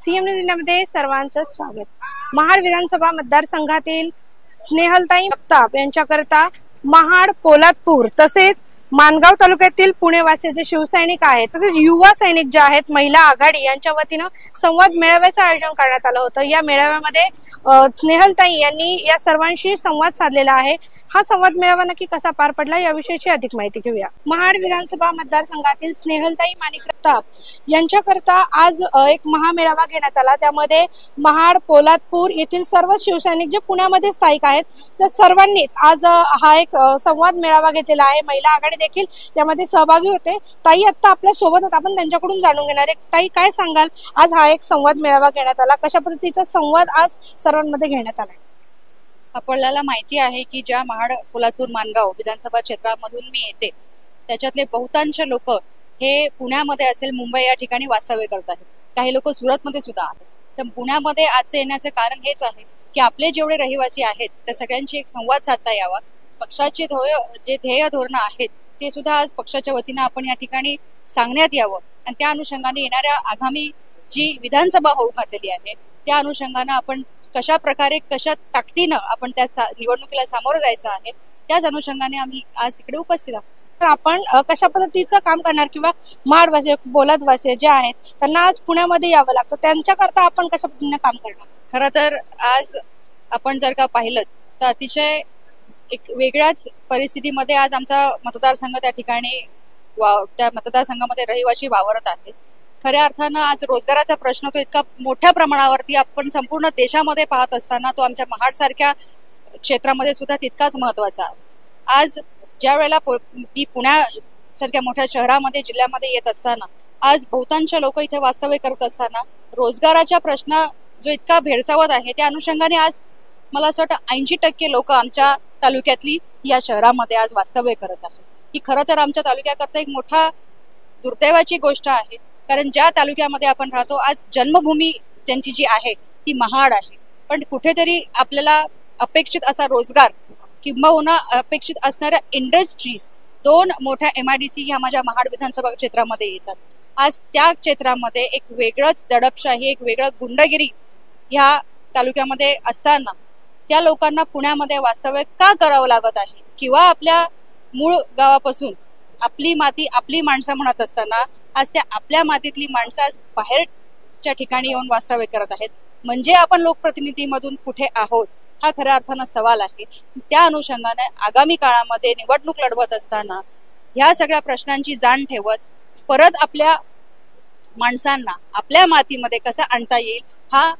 CM news इंडियामध्ये सर्वांचं स्वागत। महाड विधानसभा मतदारसंघातील स्नेहलताई जगताप यांच्याकरता महाड, पोलादपूर तसेच माणगाव तालुक्यातील पुणेवासी जे शिवसैनिक आहेत तसेच युवा सैनिक जे आहेत महिला आघाडी यांच्या वतीनं संवाद मेळाव्याचं आयोजन करण्यात आलं होतं। या मेळाव्यामध्ये स्नेहलताई यांनी या सर्वांशी संवाद साधलेला आहे। हा संवाद मेळावा नक्की कसा पार पडला याविषयीची अधिक माहिती घेऊया। महाड विधानसभा मतदारसंघातील स्नेहलताई जगताप यांच्याकरता आज एक महामेळावा घेण्यात आला। त्यामध्ये महाड, पोलादपूर येथील सर्व शिवसैनिक जे पुण्यामध्ये स्थायिक आहेत त्या सर्वांनीच आज हा एक संवाद मेळावा घेतलेला आहे। महिला आघाडी देखील यामध्ये सहभागी होते। ताई आता आपल्या सोबत आपण त्यांच्याकडून जाणून घेणार आहे। ताई, काय सांगाल, आज हा एक संवाद मेळावा घेण्यात आला, कशा पद्धतीचा संवाद आज सर्वांमध्ये घेण्यात आला? आपल्याला माहिती आहे की ज्या महाड, पोलादपूर, माणगाव विधानसभा क्षेत्रामधून मी येते त्याच्यातले बहुतांश लोक हे पुण्यामध्ये असेल, मुंबई या ठिकाणी वास्तव्य करत आहेत। काही लोक सुरतमध्ये सुद्धा आहेत। तर पुण्यामध्ये आजचे येण्याचे कारण हेच आहे की आपले जेवढे रहिवासी आहेत त्या सगळ्यांची एक संवाद साधता यावा। पक्षाचे जे ध्येय धोरण आहेत ते सुद्धा आज पक्षाच्या वतीनं आपण या ठिकाणी सांगण्यात यावं आणि त्या अनुषंगाने येणाऱ्या आगामी जी विधानसभा होऊ घातलेली आहे त्या अनुषंगाने आपण कशा प्रकारे, कशा ताकदीनं आपण त्या निवडणुकीला सामोरं जायचं आहे त्याच अनुषंगाने आम्ही आज इकडे उपस्थित आहोत। तर आपण कशा पद्धतीचं काम करणार किंवा महाडवासी, पोलादवासी जे आहेत त्यांना आज पुण्यामध्ये यावं लागतं, त्यांच्याकरता आपण कशा पद्धतीने काम करणार? खरं तर आज आपण जर का पाहिलं तर अतिशय एक वेगळ्याच परिस्थितीमध्ये आज आमचा मतदारसंघ त्या ठिकाणी त्या मतदारसंघामध्ये रहिवासी वावरत आहेत। खऱ्या अर्थानं आज रोजगाराचा प्रश्न तो इतका मोठ्या प्रमाणावरती आपण संपूर्ण देशामध्ये पाहत असताना तो आमच्या महाड सारख्या क्षेत्रामध्ये सुद्धा तितकाच महत्वाचा आहे। आज ज्या वेळेला मी पुण्यासारख्या मोठ्या शहरामध्ये, जिल्ह्यामध्ये येत असताना आज बहुतांश लोक इथे वास्तव्य करत असताना रोजगाराचा प्रश्न जो इतका भेडसावत आहे त्या अनुषंगाने आज मला असं वाटतं 80% लोक आमच्या तालुक्यातली या शहरामध्ये आज वास्तव्य करत आहेत। ही खरं तर आमच्या तालुक्याकरता एक मोठा दुर्दैवाची गोष्ट आहे, कारण ज्या तालुक्यामध्ये आपण राहतो आज जन्मभूमी त्यांची जी आहे ती महाड आहे, पण कुठेतरी आपल्याला अपेक्षित असा रोजगार किंबहुना अपेक्षित असणाऱ्या इंडस्ट्रीज, 2 मोठ्या MIDC ह्या माझ्या महाड विधानसभा क्षेत्रामध्ये येतात। आज त्या क्षेत्रामध्ये एक वेगळंच दडपशाही, एक वेगळं गुंडगिरी ह्या तालुक्यामध्ये असताना त्या लोकांना पुण्यामध्ये वास्तव्य का करावं लागत आहे किंवा आपल्या मूळ गावापासून आपली माती, आपली माणसं म्हणत असताना आज त्या आपल्या मातीतली माणसं आज बाहेरच्या ठिकाणी येऊन वास्तव्य करत आहेत, म्हणजे आपण लोकप्रतिनिधीमधून कुठे आहोत हा खऱ्या अर्थानं सवाल आहे। त्या अनुषंगाने आगामी काळामध्ये निवडणूक लढवत असताना ह्या सगळ्या प्रश्नांची जाण ठेवत परत आपल्या माणसांना आपल्या मातीमध्ये कसं आणता येईल हा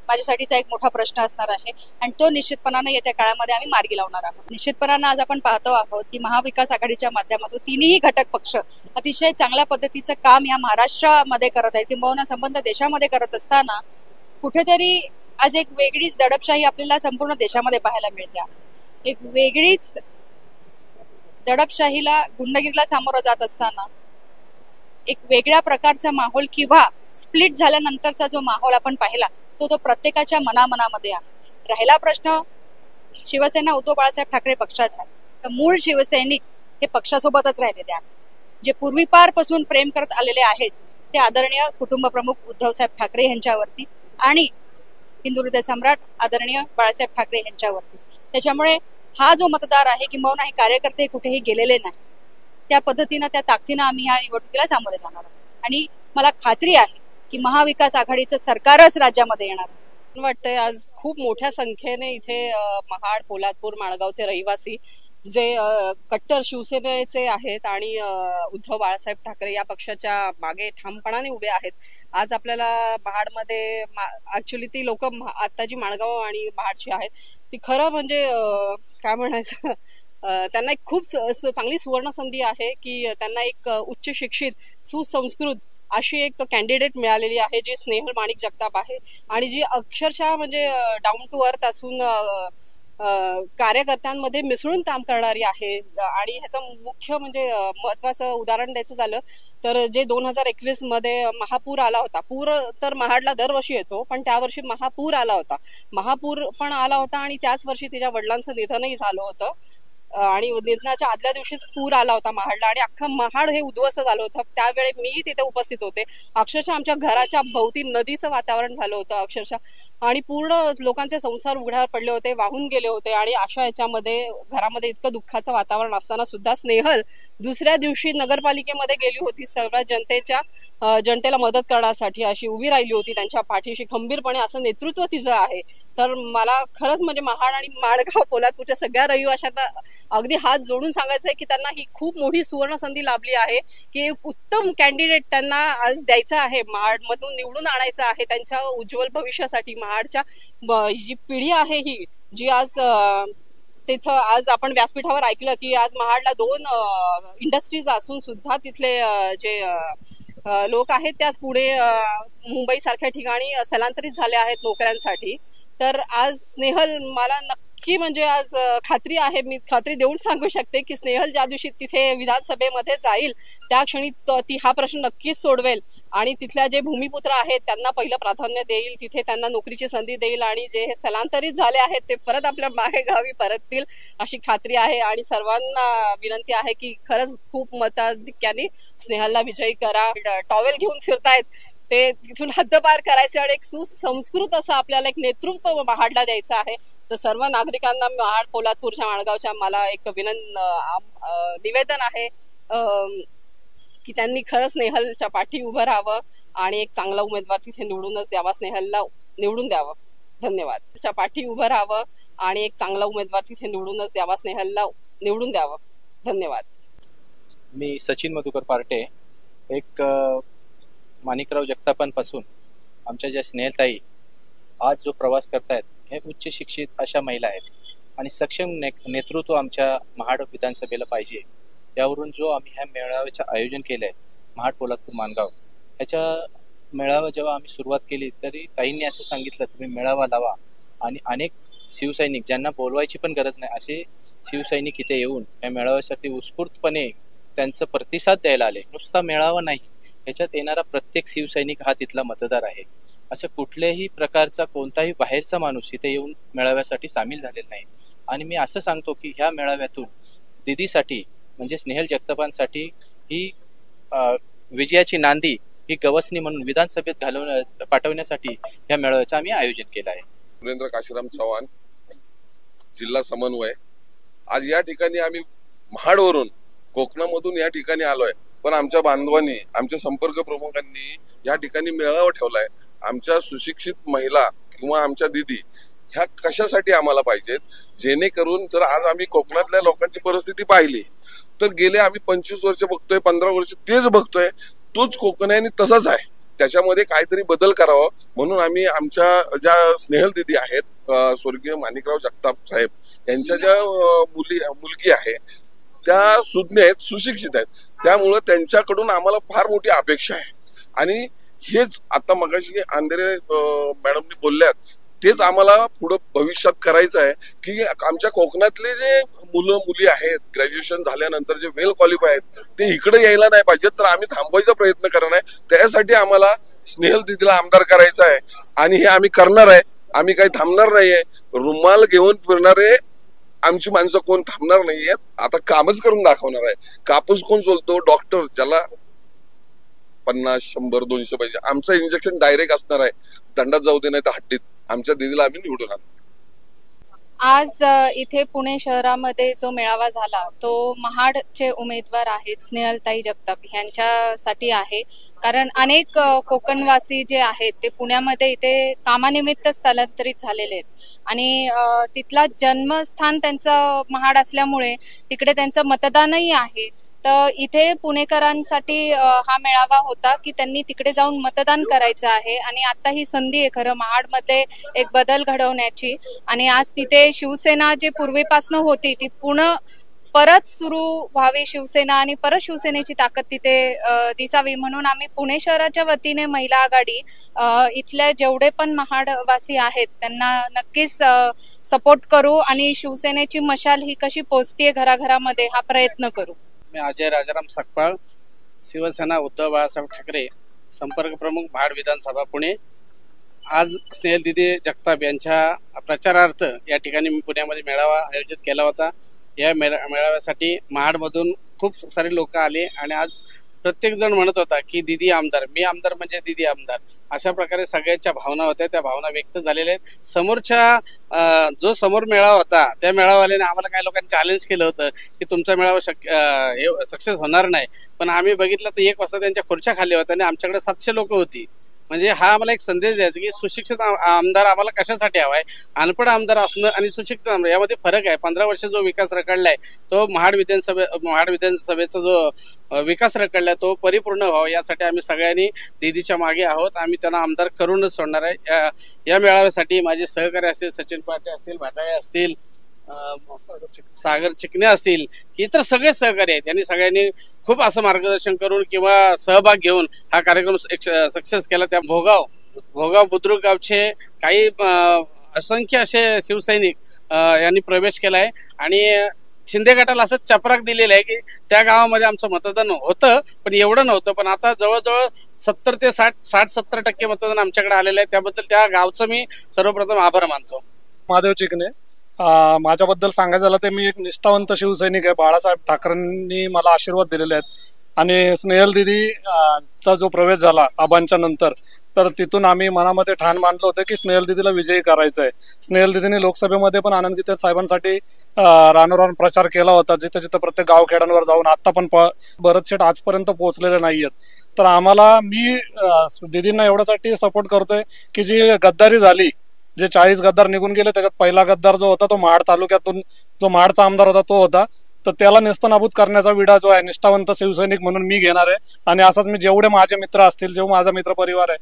माझ्यासाठीचा एक मोठा प्रश्न असणार आहे आणि तो निश्चितपणाने येत्या काळामध्ये आम्ही मार्गी लावणार आहोत। निश्चितपणाने आज आपण पाहतो आहोत की महाविकास आघाडीच्या माध्यमातून तिन्ही घटक पक्ष अतिशय चांगल्या पद्धतीचं काम या महाराष्ट्रामध्ये करत आहेत किंबहुना संबंध देशामध्ये करत असताना कुठेतरी आज एक वेगळीच दडपशाही आपल्याला संपूर्ण देशामध्ये पाहायला मिळते। एक वेगळीच दडपशाहीला, गुंडगिरीला सामोरं जात असताना एक वेगळ्या प्रकारचा माहोल किंवा स्प्लिट झाल्यानंतरचा जो माहोल आपण पाहिला तो प्रत्येकाच्या मनामध्ये आहे। राहिला प्रश्न शिवसेना, उद्धव बाळासाहेब ठाकरे पक्षाचा, तर मूळ शिवसैनिक हे पक्षासोबतच राहिलेले आहेत। जे पूर्वीपारपासून प्रेम करत आलेले आहेत ते आदरणीय कुटुंब प्रमुख उद्धवसाहेब ठाकरे यांच्यावरती आणि हिंदू हृदय सम्राट आदरणीय बाळासाहेब ठाकरे यांच्यावरतीच। त्याच्यामुळे हा जो मतदार आहे किंबहुना हे कार्यकर्ते कुठेही गेलेले नाही, त्या पद्धतीनं, त्या ताकदीनं आम्ही ह्या निवडणुकीला सामोरे जाणार आहोत आणि मला खात्री आहे की महाविकास आघाडीचं सरकारच राज्यामध्ये येणार आहे। वाटतंय आज खूप मोठ्या संख्येने इथे महाड, पोलादपूर, माणगावचे रहिवासी जे कट्टर शिवसेनेचे आहेत आणि उद्धव बाळासाहेब ठाकरे या पक्षाच्या मागे ठामपणाने उभे आहेत। आज आपल्याला महाडमध्ये ऍक्च्युली ती लोक आता जी माणगाव आणि महाडची आहेत ती खरं म्हणजे काय म्हणायचं, त्यांना एक खूप चांगली सुवर्ण संधी आहे की त्यांना एक उच्च शिक्षित, सुसंस्कृत अशी एक कॅन्डिडेट मिळालेली आहे जी स्नेहल माणिक जगताप आहे आणि जी अक्षरशः म्हणजे डाऊन टू अर्थ असून कार्यकर्त्यांमध्ये मिसळून काम करणारी आहे। आणि ह्याचं मुख्य म्हणजे महत्वाचं उदाहरण द्यायचं झालं तर जे 2021 मध्ये महापूर आला होता, पूर तर महाडला दरवर्षी येतो पण त्यावर्षी महापूर आला होता, महापूर पण आला होता आणि त्याच वर्षी तिच्या वडिलांचं निधनही झालं होतं। आणि निधनाच्या आदल्या दिवशीच पूर आला होता महाडला आणि अख्खं महाड हे उद्ध्वस्त झालं होतं। त्यावेळी मी तिथे उपस्थित होते। अक्षरशः आमच्या घराच्या भोवती नदीचं वातावरण झालं होतं अक्षरशः, आणि पूर्ण लोकांचे संसार उघड्यावर पडले होते, वाहून गेले होते। आणि अशा याच्यामध्ये घरामध्ये इतकं दुःखाचं वातावरण असताना सुद्धा स्नेहल दुसऱ्या दिवशी नगरपालिकेमध्ये गेली होती, सर्व जनतेला मदत करण्यासाठी अशी उभी राहिली होती त्यांच्या पाठीशी खंबीरपणे। असं नेतृत्व तिचं आहे। तर मला खरंच म्हणजे महाड आणि माणगाव पोलादपूरच्या सगळ्या रहिवाशांना अगदी हात जोडून सांगायचं आहे की त्यांना ही खूप मोठी सुवर्ण संधी लाभली आहे की उत्तम कॅन्डिडेट त्यांना आज द्यायचा आहे, महाडमधून निवडून आणायचं आहे त्यांच्या उज्ज्वल भविष्यासाठी। महाडच्या जी पिढी आहे ही जी आज तिथं आज आपण व्यासपीठावर ऐकलं की आज महाडला 2 इंडस्ट्रीज असून सुद्धा तिथले जे लोक आहेत त्याच पुढे मुंबई सारख्या ठिकाणी स्थलांतरित झाले आहेत नोकऱ्यांसाठी। तर आज स्नेहल मला नक्की म्हणजे आज खात्री आहे, मी खात्री देऊन सांगू शकते की स्नेहल ज्या दिवशी तिथे विधानसभेमध्ये जाईल त्या क्षणी ती हा प्रश्न नक्कीच सोडवेल आणि तिथल्या जे भूमिपुत्र आहेत त्यांना पहिलं प्राधान्य देईल, तिथे त्यांना नोकरीची संधी देईल आणि जे हे स्थलांतरित झाले आहेत ते परत आपल्या माहेगावी परततील अशी खात्री आहे। आणि सर्वांना विनंती आहे की खरंच खूप मताधिक्याने स्नेहलला विजयी करा। टॉवेल घेऊन फिरतायत ते तिथून हद्दपार करायचे आणि एक सुसंस्कृत असं आपल्याला एक नेतृत्व महाडला द्यायचं आहे। तर सर्व नागरिकांना महाड पोलादपूरच्या माणगावच्या मला एक निवेदन आहे की त्यांनी खरंच स्नेहलच्या पाठी उभं राहावं आणि एक चांगला उमेदवार तिथे निवडूनच द्यावा, स्नेहलला निवडून द्यावं। धन्यवाद। च्या पाठी उभं राहावं आणि एक चांगला उमेदवार तिथे निवडूनच द्यावा, स्नेहलला निवडून द्यावं। धन्यवाद। मी सचिन मधुकर पार्टे, एक माणिकराव जगतापांपासून आमच्या ज्या स्नेहलताई आज जो प्रवास करतायत हे उच्च शिक्षित अशा महिला आहेत आणि सक्षम नेतृत्व आमच्या महाड विधानसभेला पाहिजे। यावरून जो आम्ही ह्या मेळाव्याचं आयोजन केलंय महाड पोलादपूर माणगाव, ह्याच्या मेळावा जेव्हा आम्ही सुरुवात केली तरी ताईंनी असं सांगितलं तुम्ही मेळावा लावा आणि अनेक शिवसैनिक ज्यांना बोलवायची पण गरज नाही असे शिवसैनिक इथे येऊन या मेळाव्यासाठी उत्स्फूर्तपणे त्यांचा प्रतिसाद द्यायला आले। नुसता मेळावा नाही, ह्याच्यात येणारा प्रत्येक शिवसैनिक हा तिथला मतदार आहे। असं कुठल्याही प्रकारचा कोणताही बाहेरचा माणूस इथे येऊन मेळाव्यासाठी सामील झालेला नाही। आणि मी असं सांगतो की ह्या मेळाव्यातून दीदीसाठी म्हणजे स्नेहल जगतापांसाठी ही विजयाची नांदी ही गवसणी म्हणून विधानसभेत पाठवण्यासाठी ह्या मेळाव्याचं आम्ही आयोजन केलं आहे। सुरेंद्र काशीराम चव्हाण, जिल्हा समन्वय। आज या ठिकाणी आम्ही महाडवरून कोकणामधून या ठिकाणी आलोय, पण आमच्या बांधवांनी आमच्या संपर्क प्रमुखांनी या ठिकाणी मेळावा ठेवलाय। आमच्या सुशिक्षित महिला किंवा आमच्या दीदी ह्या कशासाठी आम्हाला पाहिजेत, जेणेकरून जर आज आम्ही कोकणातल्या लोकांची परिस्थिती पाहिली तर गेले आम्ही 25 वर्ष बघतोय, 15 वर्ष तेच बघतोय, तोच कोकण आहे आणि तसाच आहे। त्याच्यामध्ये काहीतरी बदल करावा म्हणून आम्ही आमच्या ज्या स्नेहल दीदी आहेत, स्वर्गीय माणिकराव जगताप साहेब यांच्या ज्या मुलगी आहे त्या सुज्ञ आहेत, सुशिक्षित आहेत, त्यामुळे त्यांच्याकडून आम्हाला फार मोठी अपेक्षा आहे। आणि हेच आता मगाशी अंधेरे मॅडमनी बोलल्यात तेच आम्हाला पुढे भविष्यात करायचं आहे की आमच्या कोकणातले जे मुलं मुली आहेत ग्रॅज्युएशन झाल्यानंतर जे वेल क्वालिफाय आहेत ते इकडे यायला नाही पाहिजेत, तर आम्ही थांबवायचा प्रयत्न करणार आहे। त्यासाठी आम्हाला स्नेहल दीदीला आमदार करायचं आहे आणि हे आम्ही करणार आहे। आम्ही काही थांबणार नाहीये। रुमाल घेऊन फिरणारे आमची माणसं कोण थांबणार नाहीयेत, आता कामच करून दाखवणार आहे। कापूस कोण सोलतो, डॉक्टर ज्याला 50, 100, 200 पाहिजे, आमचं इंजेक्शन डायरेक्ट असणार आहे, दंडात जाऊ दे नाही तर हड्डीत। आमच्या दीदीला आम्ही निवडून आणू। आज इथे पुणे शहरामध्ये जो मेळावा झाला तो महाडचे उमेदवार आहेत स्नेहलताई जगताप यांच्यासाठी आहे। कारण अनेक कोकणवासी जे आहेत ते पुण्यामध्ये इथे कामानिमित्त स्थलांतरित झालेले आहेत आणि तिथला जन्मस्थान त्यांचं महाड असल्यामुळे तिकडे त्यांचं मतदानही आहे। तर इथे पुणेकरांसाठी हा मेळावा होता की त्यांनी तिकडे जाऊन मतदान करायचं आहे आणि आता ही संधी आहे खरं महाडमध्ये एक बदल घडवण्याची। आणि आज तिथे शिवसेना जे पूर्वीपासून होती ती परत सुरू व्हावी शिवसेना आणि परत शिवसेनेची ताकद तिथे दिसावी म्हणून आम्ही पुणे शहराच्या वतीने महिला आघाडी इथले जेवढे पण महाडवासी आहेत त्यांना नक्कीच सपोर्ट करू आणि शिवसेनेची मशाल ही कशी पोचतीये घराघरामध्ये हा प्रयत्न करू। मी अजय राजाराम सकपाळ, शिवसेना उद्धव बाळासाहेब ठाकरे, संपर्क प्रमुख महाड विधानसभा पुणे। आज स्नेहल दीदी जगताप यांच्या प्रचारार्थ या ठिकाणी मी पुण्यामध्ये मेळावा आयोजित केला होता या मेळाव्यासाठी महाडमधून खूप सारे लोक आले आणि आज प्रत्येक जण म्हणत होता की दीदी आमदार, मी आमदार म्हणजे दीदी आमदार, अशा प्रकारे सगळ्यांच्या भावना होत्या. त्या भावना व्यक्त झालेल्या आहेत. समोरच्या जो समोर मेळावा होता त्या मेळाव्याने आम्हाला काही लोकांनी चॅलेंज केलं होतं की तुमचा मेळावा सक्सेस होणार नाही, पण आम्ही बघितलं तर 1 वाजता त्यांच्या खुर्च्या खाली होत्या आणि आमच्याकडे 700 लोक होती. म्हणजे हा आम्हाला एक संदेश द्यायचा की सुशिक्षित आमदार आम्हाला कशासाठी हवाय. अनपढ आमदार असणं आणि सुशिक्षित आमदार यामध्ये फरक आहे. 15 वर्ष जो विकास रखडलाय तो महाड विधानसभेचा जो विकास रखडलाय तो परिपूर्ण व्हावा यासाठी आम्ही सगळ्यांनी दीदीच्या मागे आहोत. आम्ही त्यांना आमदार करूनच सोडणार आहे. या मेळाव्यासाठी माझे सहकारी असतील, सचिन पाटे असतील, भाटाळे असतील, सागर चिकणे असतील, इतर सगळे सहकारी आहेत. यांनी सगळ्यांनी खूप असं मार्गदर्शन करून किंवा सहभाग घेऊन हा कार्यक्रम सक्सेस केला. त्या भोगाव बुद्रुक गावचे काही असंख्य असे शिवसैनिक यांनी प्रवेश केलाय आणि शिंदे गटाला असं चपराक दिलेलं आहे की त्या गावामध्ये आमचं मतदान होतं पण एवढं नव्हतं, पण आता जवळजवळ 70 ते 60-70% मतदान आमच्याकडे आलेलं आहे. त्याबद्दल त्या गावचं मी सर्वप्रथम आभार मानतो. महादेव चिकणे, माझ्याबद्दल सांगायचं झालं तर मी एक निष्ठावंत शिवसैनिक आहे. बाळासाहेब ठाकरेंनी मला आशीर्वाद दिलेले आहेत आणि स्नेहल दिदी चा जो प्रवेश झाला आबांच्या नंतर, तर तिथून आम्ही मनामध्ये ठाण मांडलं होतं की स्नेहल दिदीला विजयी करायचं आहे. स्नेहल दिदीने लोकसभेमध्ये पण आनंद गीते साहेबांसाठी रानोरान प्रचार केला होता, जिथे जिथे प्रत्येक गावखेड्यांवर जाऊन आता पण बरेच शेट आजपर्यंत पोहोचलेले नाहीयेत. तर आम्हाला मी दिदींना एवढ्यासाठी सपोर्ट करतोय की जी गद्दारी झाली, जे 40 गद्दार निघून गेले त्याच्यात पहिला गद्दार जो होता तो महाड तालुक्यातून जो महाडचा आमदार होता तो होता, तर त्याला नेस्तनाबूत करण्याचा विडा जो आहे निष्ठावंत शिवसैनिक म्हणून मी घेणार आहे. आणि असाच मी जेवढे माझे मित्र असतील, जेव्हा माझा मित्र परिवार आहे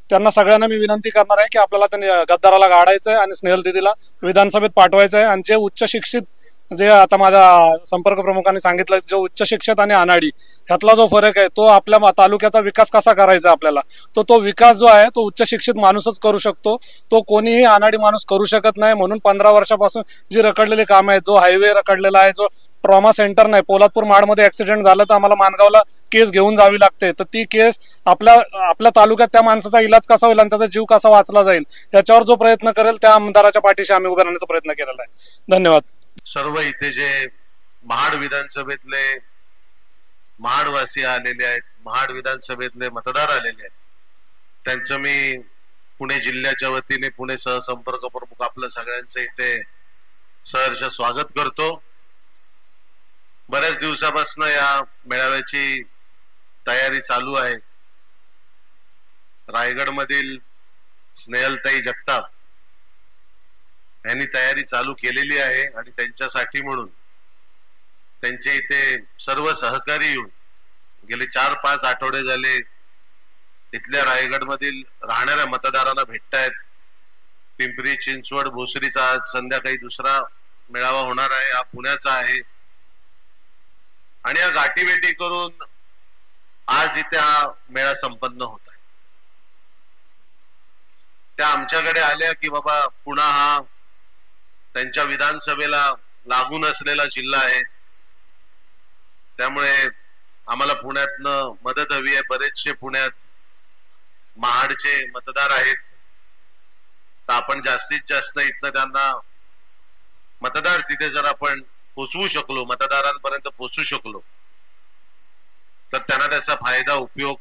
त्यांना सगळ्यांना मी विनंती करणार आहे की आपल्याला त्या गद्दाराला गाडायचं आहे आणि स्नेहल दिदीला विधानसभेत पाठवायचं आहे. आणि जे उच्च शिक्षित, जे आता माझ्या संपर्क प्रमुखांनी सांगितलं, जो उच्च शिक्षित आणि अनाडी ह्यातला जो फरक आहे तो आपल्या तालुक्याचा विकास कसा करायचा आपल्याला, तो विकास जो आहे तो उच्च शिक्षित माणूसच करू शकतो, तो कोणीही अनाडी माणूस करू शकत नाही. म्हणून 15 वर्षापासून जी रखडलेली कामं आहेत, जो हायवे रखडलेला आहे, जो ट्रॉमा सेंटर नाही, पोलादपूर महाडमध्ये ऍक्सिडेंट झालं तर आम्हाला माणगावला केस घेऊन जावी लागते, तर ती केस आपल्या तालुक्यात त्या माणसाचा इलाज कसा होईल आणि त्याचा जीव कसा वाचला जाईल याच्यावर जो प्रयत्न करेल त्या आमदाराच्या पाठीशी आम्ही उभे राहण्याचा प्रयत्न केलेला आहे. धन्यवाद. सर्व इथे जे महाड विधानसभेतले महाडवासी आलेले आहेत, महाड विधानसभेतले मतदार आलेले आहेत, त्यांचं मी पुणे जिल्ह्याच्या वतीने, पुणे सहसंपर्क प्रमुख आपलं सगळ्यांचं इथे सहर्ष स्वागत करतो. बऱ्याच दिवसापासून या मेळाव्याची तयारी चालू आहे. रायगड मधील स्नेहलताई जगताप यांनी तयारी चालू केलेली आहे आणि त्यांच्यासाठी म्हणून त्यांचे इथे सर्व सहकारी येऊन गेले 4-5 आठवडे झाले इथल्या रायगड मधील राहणाऱ्या मतदारांना भेटतायत. पिंपरी चिंचवड भोसरीचा आज संध्याकाळी दुसरा मेळावा होणार आहे, हा पुण्याचा आहे. आणि या गाठीभेटी करून आज इथे हा मेळा संपन्न होत आहे. त्या आमच्याकडे आल्या की बाबा पुणा हा त्यांच्या विधानसभेला लागून असलेला जिल्हा आहे, त्यामुळे आम्हाला पुण्यातनं मदत हवी आहे. बरेचसे पुण्यात महाडचे मतदार आहेत, तर आपण जास्तीत जास्त इथनं त्यांना मतदार तिथे जर आपण पोचवू शकलो, मतदारांपर्यंत पोचू शकलो, तर त्यांना त्याचा फायदा उपयोग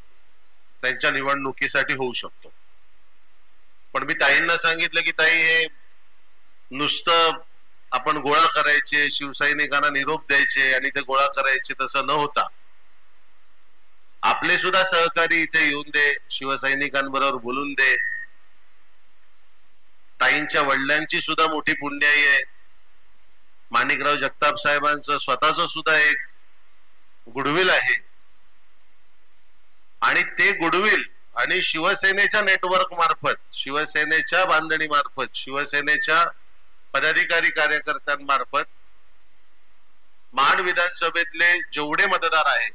त्यांच्या निवडणुकीसाठी होऊ शकतो. पण मी ताईंना सांगितलं की ताई, हे नुसतं आपण गोळा करायचे, शिवसैनिकांना निरोप द्यायचे आणि ते गोळा करायचे, तसं न होता आपले सुद्धा सहकारी इथे येऊन दे, शिवसैनिकांबरोबर बोलून दे. ताईंच्या वडिलांची सुद्धा मोठी पुण्याई आहे. माणिकराव जगताप साहेबांचं स्वतःच सुद्धा एक गुडविल आहे आणि ते गुडविल आणि शिवसेनेच्या नेटवर्क मार्फत, शिवसेनेच्या बांधणी मार्फत, शिवसेनेच्या पदाधिकारी कार्यकर्त्यांमार्फत महाड विधानसभेतले जेवढे मतदार आहेत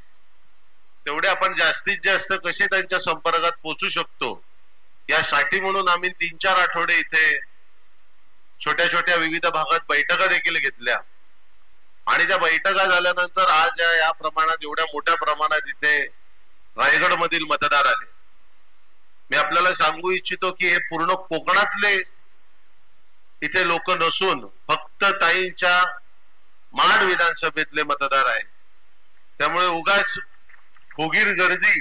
तेवढे आपण जास्तीत जास्त कसे त्यांच्या संपर्कात पोहोचू शकतो यासाठी म्हणून आम्ही 3-4 आठवडे इथे छोट्या छोट्या विविध भागात बैठका देखील घेतल्या आणि त्या बैठका झाल्यानंतर आज या प्रमाणात, एवढ्या मोठ्या प्रमाणात इथे रायगड मधील मतदार आले. मी आपल्याला सांगू इच्छितो की हे पूर्ण कोकणातले इथे लोक नसून फक्त ताईंच्या महाड विधानसभेतले मतदार आहेत. त्यामुळे उगाच फुगीर गर्दी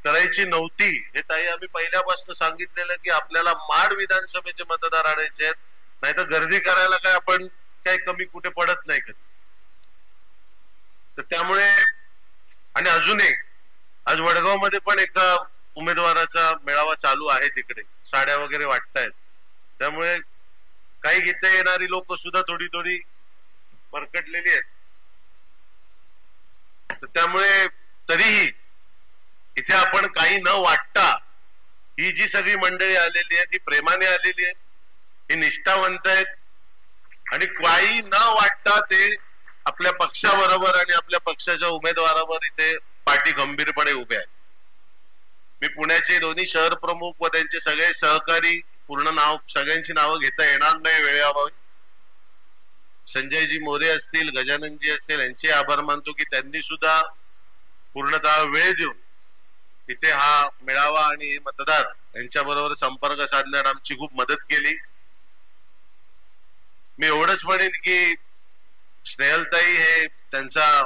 करायची नव्हती. हे ताई आम्ही पहिल्यापासून सांगितलेलं की आपल्याला महाड विधानसभेचे मतदार आणायचे आहेत, नाही तर गर्दी करायला काय आपण काही कमी कुठे पडत नाही कधी. तर त्यामुळे आणि अजून एक आज वडगाव मध्ये पण एका उमेदवाराचा मेळावा चालू आहे, तिकडे साड्या वगैरे वाटतायत. त्यामुळे काही इथे येणारी लोक सुद्धा थोडी थोडी भरकटलेली आहेत. तर त्यामुळे तरीही इथे आपण काही न वाटता ही जी सगळी मंडळी आलेली आहे ती प्रेमाने आलेली आहे, ही निष्ठावंत आहेत आणि काही न वाटता ते आपल्या पक्षाबरोबर आणि आपल्या पक्षाच्या उमेदवारावर इथे पाठी खंबीरपणे उभे आहेत. मी पुण्याचे दोन्ही शहर प्रमुख व त्यांचे सगळे सहकारी, पूर्ण नाव सगळ्यांची नावं घेता येणार नाही वेळेअभावी, संजयजी मोरे असतील, गजाननजी असतील, यांचे आभार मानतो की त्यांनी सुद्धा पूर्णतः वेळ देऊन इथे हा मेळावा आणि मतदार यांच्या बरोबर संपर्क साधण्यात आमची खूप मदत केली. मी एवढंच म्हणेन की स्नेहलताई हे त्यांचा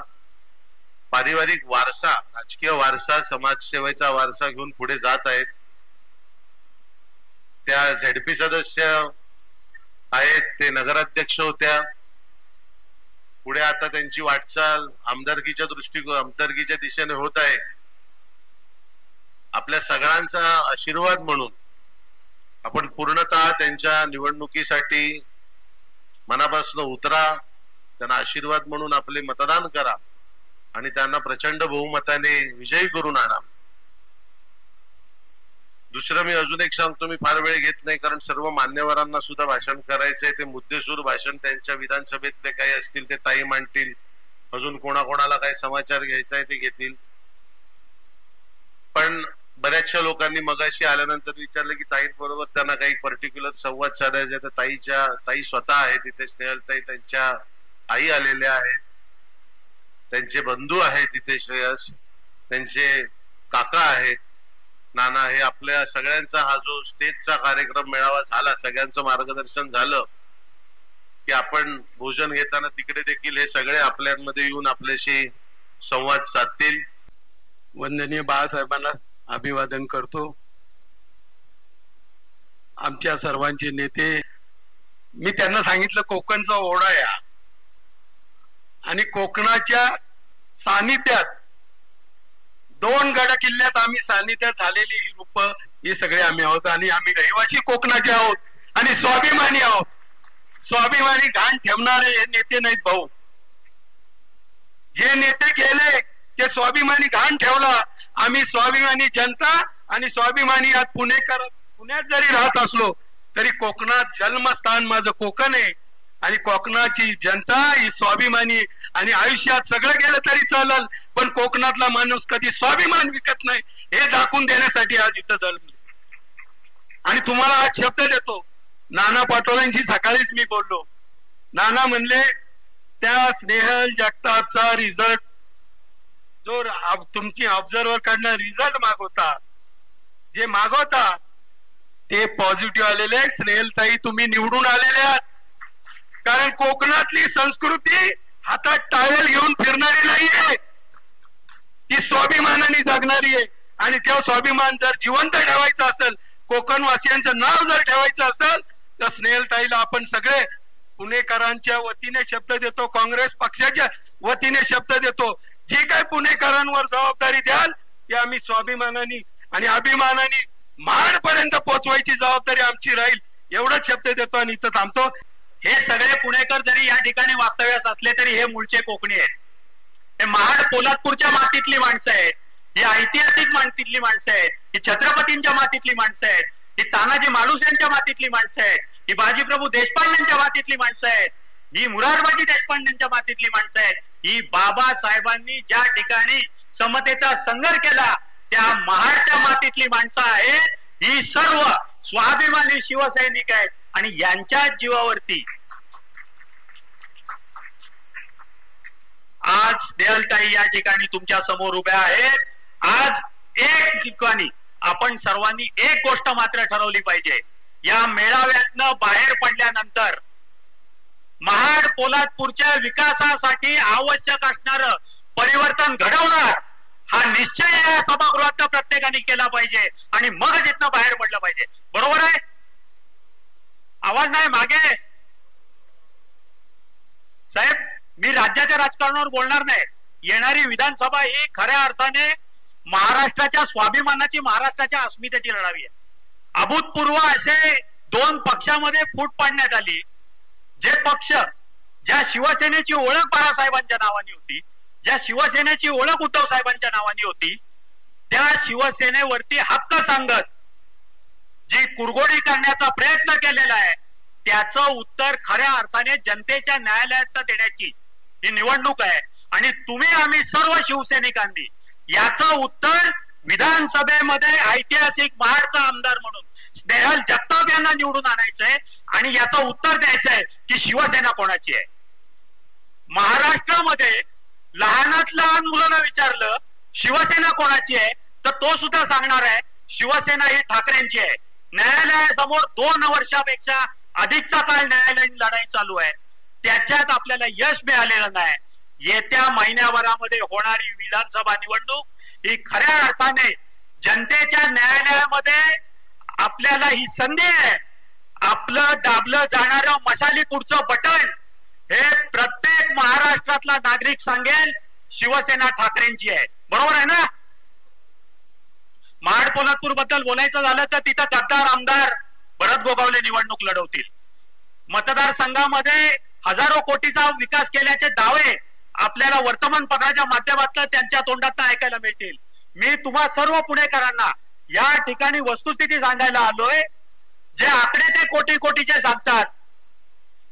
पारिवारिक वारसा, राजकीय वारसा, समाजसेवेचा वारसा घेऊन पुढे जात आहेत. त्या ZP सदस्य आहेत, ते नगराध्यक्ष होत्या. पुढे आता त्यांची वाटचाल आमदारकीच्या दिशेने होत आहे. आपल्या सगळ्यांचा आशीर्वाद म्हणून आपण पूर्णतः त्यांच्या निवडणुकीसाठी मनापासून उतरा, त्यांना आशीर्वाद म्हणून आपले मतदान करा आणि त्यांना प्रचंड बहुमताने विजयी करून आणा. दुसरं मी अजून एक सांगतो, मी फार वेळ घेत नाही कारण सर्व मान्यवरांना सुद्धा भाषण करायचंय. ते मुद्देसूद भाषण त्यांच्या विधानसभेतले काही असतील ते ताई मांडतील, अजून कोणाकोणाला काही समाचार घ्यायचा आहे ते घेतील. पण बऱ्याचशा लोकांनी मगाशी आल्यानंतर विचारलं की ताईंबरोबर त्यांना काही पर्टिक्युलर संवाद साधायचा, तर ताई स्वतः आहेत तिथे. स्नेहलताई त्यांच्या आई आलेल्या आहेत, त्यांचे बंधू आहेत तिथे, श्रेयस त्यांचे काका आहेत, नाना. हे आपल्या सगळ्यांचा हा जो स्टेजचा कार्यक्रम मेळावा झाला, सगळ्यांचं मार्गदर्शन झालं की आपण भोजन घेताना तिकडे देखील हे सगळे आपल्यामध्ये येऊन आपल्याशी संवाद साधतील. वंदनीय बाळासाहेबांना अभिवादन करतो. आमच्या सर्वांचे नेते, मी त्यांना सांगितलं कोकणचा ओढा या आणि कोकणाच्या सानिध्यात 2 गड किल्ल्यात आम्ही सानिध्यात झालेली ही रूप हे सगळे आम्ही आहोत आणि आम्ही रहिवासी कोकणाचे आहोत आणि स्वाभिमानी आहोत. स्वाभिमानी घाण ठेवणारे हे नेते नाहीत भाऊ. जे नेते गेले ते स्वाभिमानी घाण ठेवला. आम्ही स्वाभिमानी जनता आणि स्वाभिमानी आज पुण्यात जरी राहत असलो तरी कोकणात जन्मस्थान माझं कोकण आहे आणि कोकणाची जनता ही स्वाभिमानी. आणि आयुष्यात सगळं गेलं तरी चालल पण कोकणातला माणूस कधी स्वाभिमान विकत नाही हे दाखवून देण्यासाठी आज इथं जन्मले. आणि तुम्हाला आज शब्द देतो, नाना पाटोळेंशी सकाळीच मी बोललो. नाना म्हणले त्या स्नेहल जगतापचा रिझल्ट जो तुमची ऑब्झर्वर कडनं रिझल्ट मागवता, जे मागवता ते पॉझिटिव्ह आलेले. स्नेहलताई तुम्ही निवडून आलेले आहात कारण कोकणातली संस्कृती हातात टावेल घेऊन फिरणारी नाहीये, ती स्वाभिमानाने जगणारी आहे. आणि त्या स्वाभिमान जर जिवंत ठेवायचं असेल, कोकणवासियांचं नाव जर ठेवायचं असेल तर स्नेहलताईला आपण सगळे पुणेकरांच्या वतीने शब्द देतो, काँग्रेस पक्षाच्या वतीने शब्द देतो, जी काय पुणेकरांवर जबाबदारी द्याल ती आम्ही स्वाभिमानाने आणि अभिमानाने महाडपर्यंत पोहोचवायची जबाबदारी आमची राहील, एवढाच शब्द देतो आणि इथं थांबतो. हे सगळे पुणेकर जरी या ठिकाणी वास्तव्यास असले तरी हे मूळचे कोकणी आहेत. हे महाड पोलादपूरच्या मातीतली माणसं आहेत, ही ऐतिहासिक मातीतली माणसं आहेत, ही छत्रपतींच्या मातीतली माणसं आहेत, ही तानाजी मालुस यांच्या मातीतली माणसं आहेत, ही बाजीप्रभू देशपांडेंच्या मातीतली माणसं आहेत, ही मुरारबाजी देशपांडेंच्या मातीतली माणसं आहेत. ही बाबासाहेबांनी ज्या ठिकाणी समतेचा संघर्ष केला त्या महाडच्या मातीतली माणसं आहेत. ही सर्व स्वाभिमानी शिवसैनिक आहेत आणि यांच्या जीवावरती आज स्नेहलताई या ठिकाणी तुमच्या समोर उभ्या आहेत. आज एक ठिकाणी आपण सर्वांनी एक गोष्ट मात्र ठरवली पाहिजे, या मेळाव्यातनं बाहेर पडल्यानंतर महाड पोलादपूरच्या विकासासाठी आवश्यक असणारं परिवर्तन घडवणार हा निश्चय या सभागृहात प्रत्येकाने केला पाहिजे आणि मगच इथनं बाहेर पडलं पाहिजे. बरोबर आहे? आवाज नाही मागे. साहेब, मी राज्याच्या राजकारणावर बोलणार नाही. येणारी विधानसभा ही खऱ्या अर्थाने महाराष्ट्राच्या स्वाभिमानाची, महाराष्ट्राच्या अस्मितेची लढाई आहे. अभूतपूर्व असे दोन पक्षामध्ये फूट पाडण्यात आली. जे पक्ष, ज्या शिवसेनेची ओळख बाळासाहेबांच्या नावाने होती, ज्या शिवसेनेची ओळख उद्धव साहेबांच्या नावाने होती, त्या शिवसेनेवरती हक्क सांगत जी कुरघोडी करण्याचा प्रयत्न केलेला आहे त्याचं उत्तर खऱ्या अर्थाने जनतेच्या न्यायालयात देण्याची ही निवडणूक आहे. आणि तुम्ही आम्ही सर्व शिवसैनिकांनी याचं उत्तर विधानसभेमध्ये ऐतिहासिक महाडचा आमदार म्हणून स्नेहल जगताप यांना निवडून आणायचंय आणि याचं उत्तर द्यायचंय की शिवसेना कोणाची आहे. महाराष्ट्रामध्ये लहानात लहान मुलांना विचारलं शिवसेना कोणाची आहे तर तो सुद्धा सांगणार आहे शिवसेना ही ठाकरेंची आहे. न्यायालयासमोर 2 वर्षापेक्षा अधिकचा काळ न्यायालयीन लढाई चालू आहे. त्याच्यात आपल्याला यश मिळालेलं नाही. येत्या महिन्याभरामध्ये होणारी विधानसभा निवडणूक ही खऱ्या अर्थाने जनतेच्या न्यायालयामध्ये आपल्याला ही संधी आहे. आपलं दाबलं जाणारं मशालीपूरचं बटन हे प्रत्येक महाराष्ट्रातला नागरिक सांगेल शिवसेना ठाकरेंची आहे. बरोबर आहे ना? महाड पोलादपूर बद्दल बोलायचं झालं तर तिथं गद्दार आमदार भरत गोगावले निवडणूक लढवतील. मतदारसंघामध्ये हजारो कोटीचा विकास केल्याचे दावे आपल्याला वर्तमानपत्राच्या माध्यमातून त्यांच्या तोंडात ऐकायला मिळतील. मी तुम्हा सर्व पुणेकरांना या ठिकाणी वस्तुस्थिती सांगायला आलोय. जे आकडे ते कोटी कोटीचे सांगतात.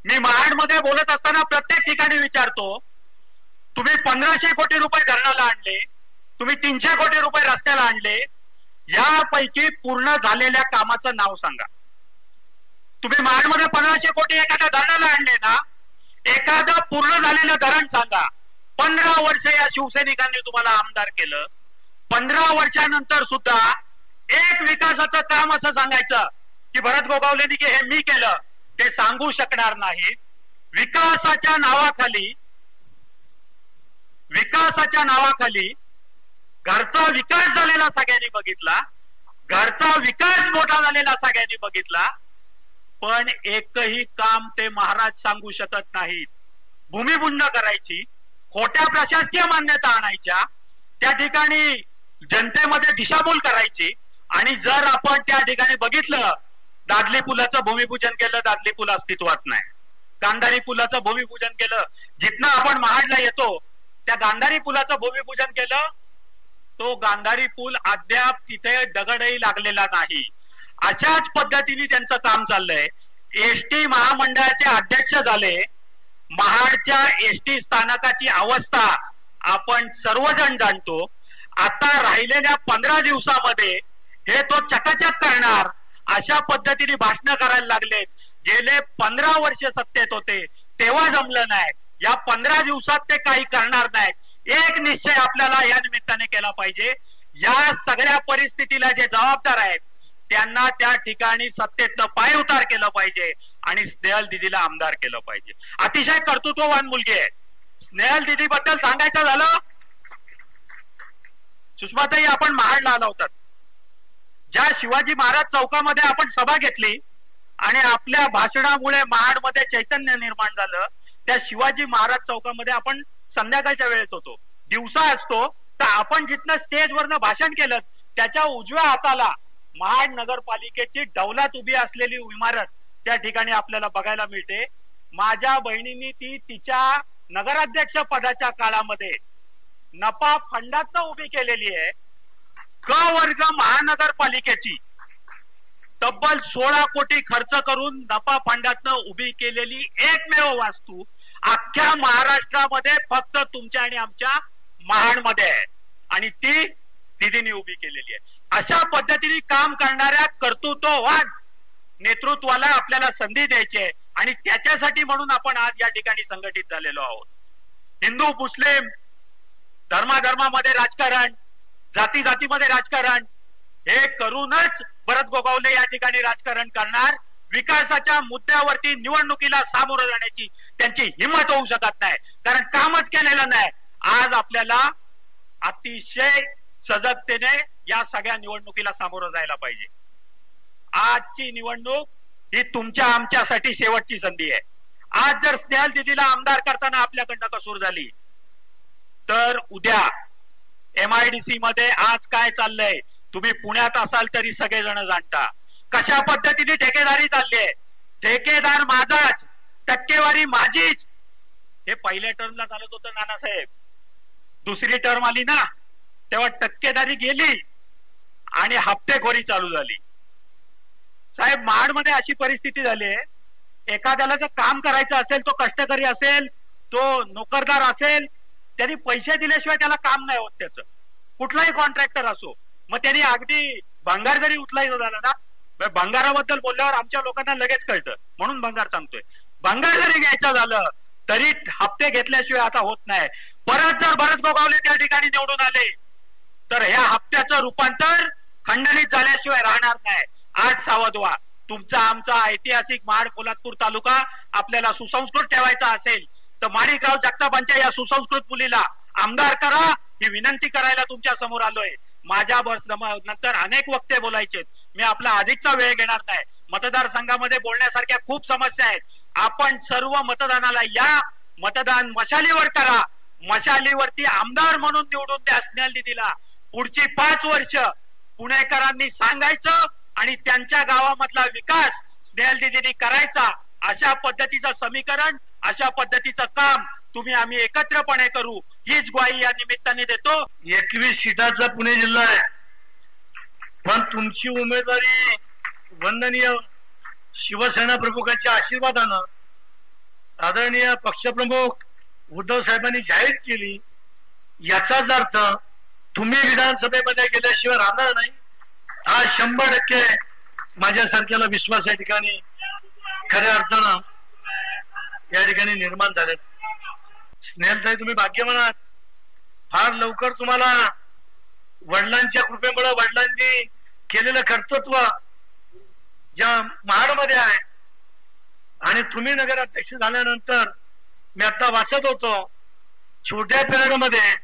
मी महाडमध्ये बोलत असताना प्रत्येक ठिकाणी विचारतो, तुम्ही 1500 कोटी रुपये धरणाला आणले, तुम्ही 300 कोटी रुपये रस्त्याला आणले, यापैकी पूर्ण झालेल्या कामाचं नाव सांगा. तुम्ही महाडमध्ये 1500 कोटी एखाद्या धरणाला आणले ना, एखादं पूर्ण झालेलं धरण सांगा. 15 वर्ष या शिवसैनिकांनी तुम्हाला आमदार केलं. 15 वर्षानंतर सुद्धा एक विकासाचं काम असं सांगायचं की भरत गोगावलेनी की हे मी केलं, ते सांगू शकणार नाही. विकासाच्या नावाखाली घरचा विकास झालेला सगळ्यांनी बघितला, घरचा विकास मोठा झालेला सगळ्यांनी बघितला, पण एकही काम ते महाराज सांगू शकत नाहीत. भूमिपुंड करायची, खोट्या प्रशासकीय मान्यता आणायच्या, त्या ठिकाणी जनतेमध्ये दिशाभूल करायची. आणि जर आपण त्या ठिकाणी बघितलं, दादली पुलाचं भूमिपूजन केलं, दादली पूल अस्तित्वात नाही. गांधारी पुलाचं भूमिपूजन केलं, जिथनं आपण महाडला येतो त्या गांधारी पुलाचं भूमिपूजन केलं, तो गांधारी पूल अद्याप तिथे दगडही लागलेला नाही. अशाच पद्धतीने त्यांचं काम चाललंय. एसटी महामंडळाचे अध्यक्ष झाले. महाडच्या एसटी स्थानकाची अवस्था आपण सर्वजण जाणतो. आता राहिलेल्या 15 दिवसामध्ये हे तो चकाचक करणार अशा पद्धतीने भाषण करायला लागलेत. गेले 15 वर्ष सत्तेत होते तेव्हा जमलं नाही. या 15 दिवसात ते काही करणार नाहीत. एक निश्चय आपल्याला या निमित्ताने केला पाहिजे, या सगळ्या परिस्थितीला जे जबाबदार आहेत त्यांना त्या ठिकाणी सत्तेतनं पाय उतार केलं पाहिजे आणि स्नेहल दिदीला आमदार केलं पाहिजे. अतिशय कर्तृत्ववान मुलगी आहे. स्नेहल दिदी बद्दल सांगायचं झालं, सुषमाताई आपण महाडला आला होतात. ज्या शिवाजी महाराज चौकामध्ये आपण सभा घेतली आणि आपल्या भाषणामुळे महाडमध्ये चैतन्य निर्माण झालं, त्या शिवाजी महाराज चौकामध्ये आपण संध्याकाळच्या वेळेत होतो. दिवसा असतो तर आपण जिथनं स्टेजवरनं भाषण केलं त्याच्या उजव्या हाताला महाड नगरपालिकेची डौलात उभी असलेली इमारत त्या ठिकाणी आपल्याला बघायला मिळते. माझ्या बहिणींनी ती तिच्या नगराध्यक्ष पदाच्या काळामध्ये नपा फंडात उभी केलेली आहे. क वर्ग महानगरपालिकेची तब्बल 16 कोटी खर्च करून नपा फंडातनं उभी केलेली एकमेव वास्तू अख्ख्या महाराष्ट्रामध्ये फक्त तुमच्या आणि आमच्या महाडमध्ये आहे आणि ती दिदीने उभी केलेली आहे. अशा पद्धतीने काम करणाऱ्या कर्तृत्ववान नेतृत्वाला आपल्याला संधी द्यायची आहे आणि त्याच्यासाठी म्हणून आपण आज या ठिकाणी संघटित झालेलो आहोत. हिंदू मुस्लिम धर्माधर्मामध्ये राजकारण, जाती जातीमध्ये राजकारण हे करूनच भरत गोगावले या ठिकाणी राजकारण करणार विकासाच्या मुद्द्यावरती निवडणुकीला सामोरं जाण्याची त्यांची हिंमत होऊ शकत नाही, कारण कामच केलेलं नाही. आज आपल्याला अतिशय सजगतेने या सगळ्या निवडणुकीला सामोरं जायला पाहिजे. आजची निवडणूक ही तुमच्या आमच्यासाठी शेवटची संधी आहे. आज जर स्नेहल दिदीला आमदार करताना आपल्याकडनं कसूर झाली तर उद्या MIDC मध्ये आज काय चाललंय तुम्ही पुण्यात असाल तरी सगळेजण जाणता. कशा पद्धतीने ठेकेदारी चालली आहे. ठेकेदार माझाच, टक्केवारी माझीच. हे पहिल्या टर्मला चालत होतं नानासाहेब. दुसरी टर्म आली ना तेव्हा टक्केदारी गेली आणि हप्तेखोरी चालू झाली. साहेब, महाडमध्ये अशी परिस्थिती झाली आहे, एखाद्याला जर काम करायचं असेल, तो कष्टकरी असेल, तो नोकरदार असेल, त्यांनी पैसे दिल्याशिवाय त्याला काम नाही होत. त्याचं कुठलाही कॉन्ट्रॅक्टर असो, मग त्यांनी अगदी भंगार जरी उचलायचं झालं ना, भंगाराबद्दल बोलल्यावर आमच्या लोकांना लगेच कळतं म्हणून भंगार सांगतोय. भंगार जरी घ्यायचं झालं तरी हप्ते घेतल्याशिवाय आता होत नाही. परत जर भरत गोगावले त्या ठिकाणी निवडून आले तर ह्या हप्त्याचं रूपांतर खंडनित झाल्याशिवाय राहणार नाही. आज सावध व्हा. तुमचा आमचा ऐतिहासिक महाड पोलादपूर तालुका आपल्याला सुसंस्कृत ठेवायचा असेल तर माणिकराव जगतापांच्या या सुसंस्कृत मुलीला आमदार करा, ही विनंती करायला तुमच्या समोर आलोय. माझ्या नंतर अनेक वक्ते बोलायचे, मी आपला अधिकचा वेळ घेणार नाही. मतदारसंघामध्ये बोलण्यासारख्या खूप समस्या आहेत. आपण सर्व मतदानाला या, मतदान मशालीवर करा, मशालीवरती आमदार म्हणून निवडून द्या स्नेहल दिदीला. पुढची 5 वर्ष पुणेकरांनी सांगायचं आणि त्यांच्या गावामधला विकास स्नेहल दिदींनी करायचा. अशा पद्धतीचं समीकरण, अशा पद्धतीचं काम तुम्ही आम्ही एकत्रपणे करू, हीच ग्वाही या निमित्ताने देतो. 21 सीटाचा पुणे जिल्हा आहे, पण तुमची उमेदवारी वंदनीय शिवसेना प्रमुखांच्या आशीर्वादानं आदरणीय पक्षप्रमुख उद्धव साहेबांनी जाहीर केली. याचाच अर्थ तुम्ही विधानसभेमध्ये गेल्याशिवाय राहणार नाही. हा 100% माझ्यासारख्याला विश्वास या ठिकाणी खऱ्या अर्थानं या ठिकाणी निर्माण झाले. स्नेहलताई, तुम्ही भाग्यवान आहात. फार लवकर तुम्हाला वडिलांच्या कृपेमुळे, वडिलांनी केलेलं कर्तृत्व ज्या महाडमध्ये आहे आणि तुम्ही नगराध्यक्ष झाल्यानंतर मी आता वाचत होतो, छोट्या पेरडमध्ये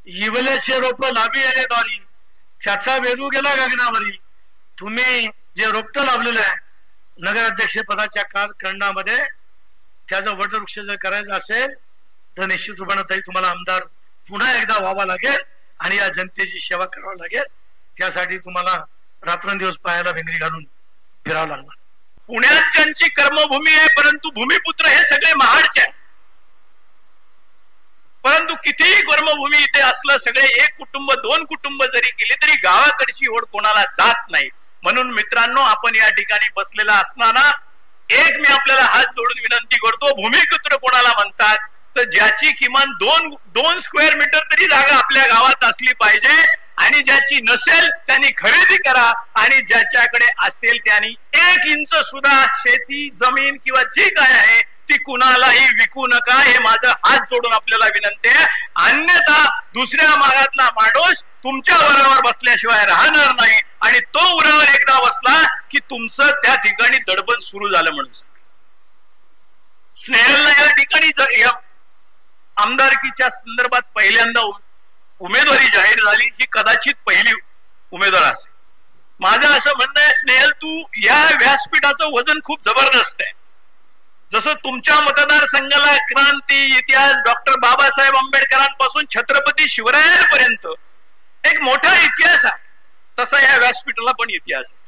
इवलेचे रोप लाभी आले द्वारी, त्याचा वेरू गेला गगनावरी. तुम्ही जे रोपटं लावलेलं आहे नगराध्यक्ष पदाच्या कालखंडामध्ये, त्याचं वटवृक्ष जर करायचं असेल तर निश्चित रूपाने ताई तुम्हाला आमदार पुन्हा एकदा व्हावा लागेल आणि या जनतेची सेवा करावी लागेल. त्यासाठी तुम्हाला रात्रंदिवस पायाला भिंगरी घालून फिरावं लागणार. पुण्यात ज्यांची कर्मभूमी आहे, परंतु भूमिपुत्र हे सगळे महाडचे आहे. परंतु कितीही कर्मभूमी इथे असलं, सगळे 1 कुटुंब 2 कुटुंब जरी केली तरी गावाकडची ओढ कोणाला जात नाही. म्हणून मित्रांनो, आपण या ठिकाणी बसलेला असताना एक मी आपल्याला हात जोडून विनंती करतो, भूमिपुत्र कोणाला म्हणतात तर ज्याची किमान 2 स्क्वेअर मीटर तरी जागा आपल्या गावात असली पाहिजे, आणि ज्याची नसेल त्यांनी खरेदी करा, आणि ज्याच्याकडे असेल त्यांनी 1 इंच सुद्धा शेती जमीन किंवा जी काय आहे ती कुणालाही विकू नका. हे माझं हात जोडून आपल्याला विनंती आहे. अन्यथा दुसऱ्या मागातला माणूस तुमच्या उरावर बसल्याशिवाय राहणार नाही, आणि तो उरावर एकदा बसला की तुमचं त्या ठिकाणी दडबड सुरू झालं म्हणून. स्नेहलला या ठिकाणी आमदारकीच्या संदर्भात पहिल्यांदा उमेदवारी जाहीर झाली, ही कदाचित पहिली उमेदवार असेल. माझं असं म्हणणं आहे, स्नेहल, तू या व्यासपीठाचं वजन खूप जबरदस्त आहे. जसं तुमच्या मतदारसंघाला क्रांती इतिहास डॉक्टर बाबासाहेब आंबेडकरांपासून छत्रपती शिवरायांपर्यंत एक मोठा इतिहास आहे, तसा या व्यासपीठाला पण इतिहास आहे.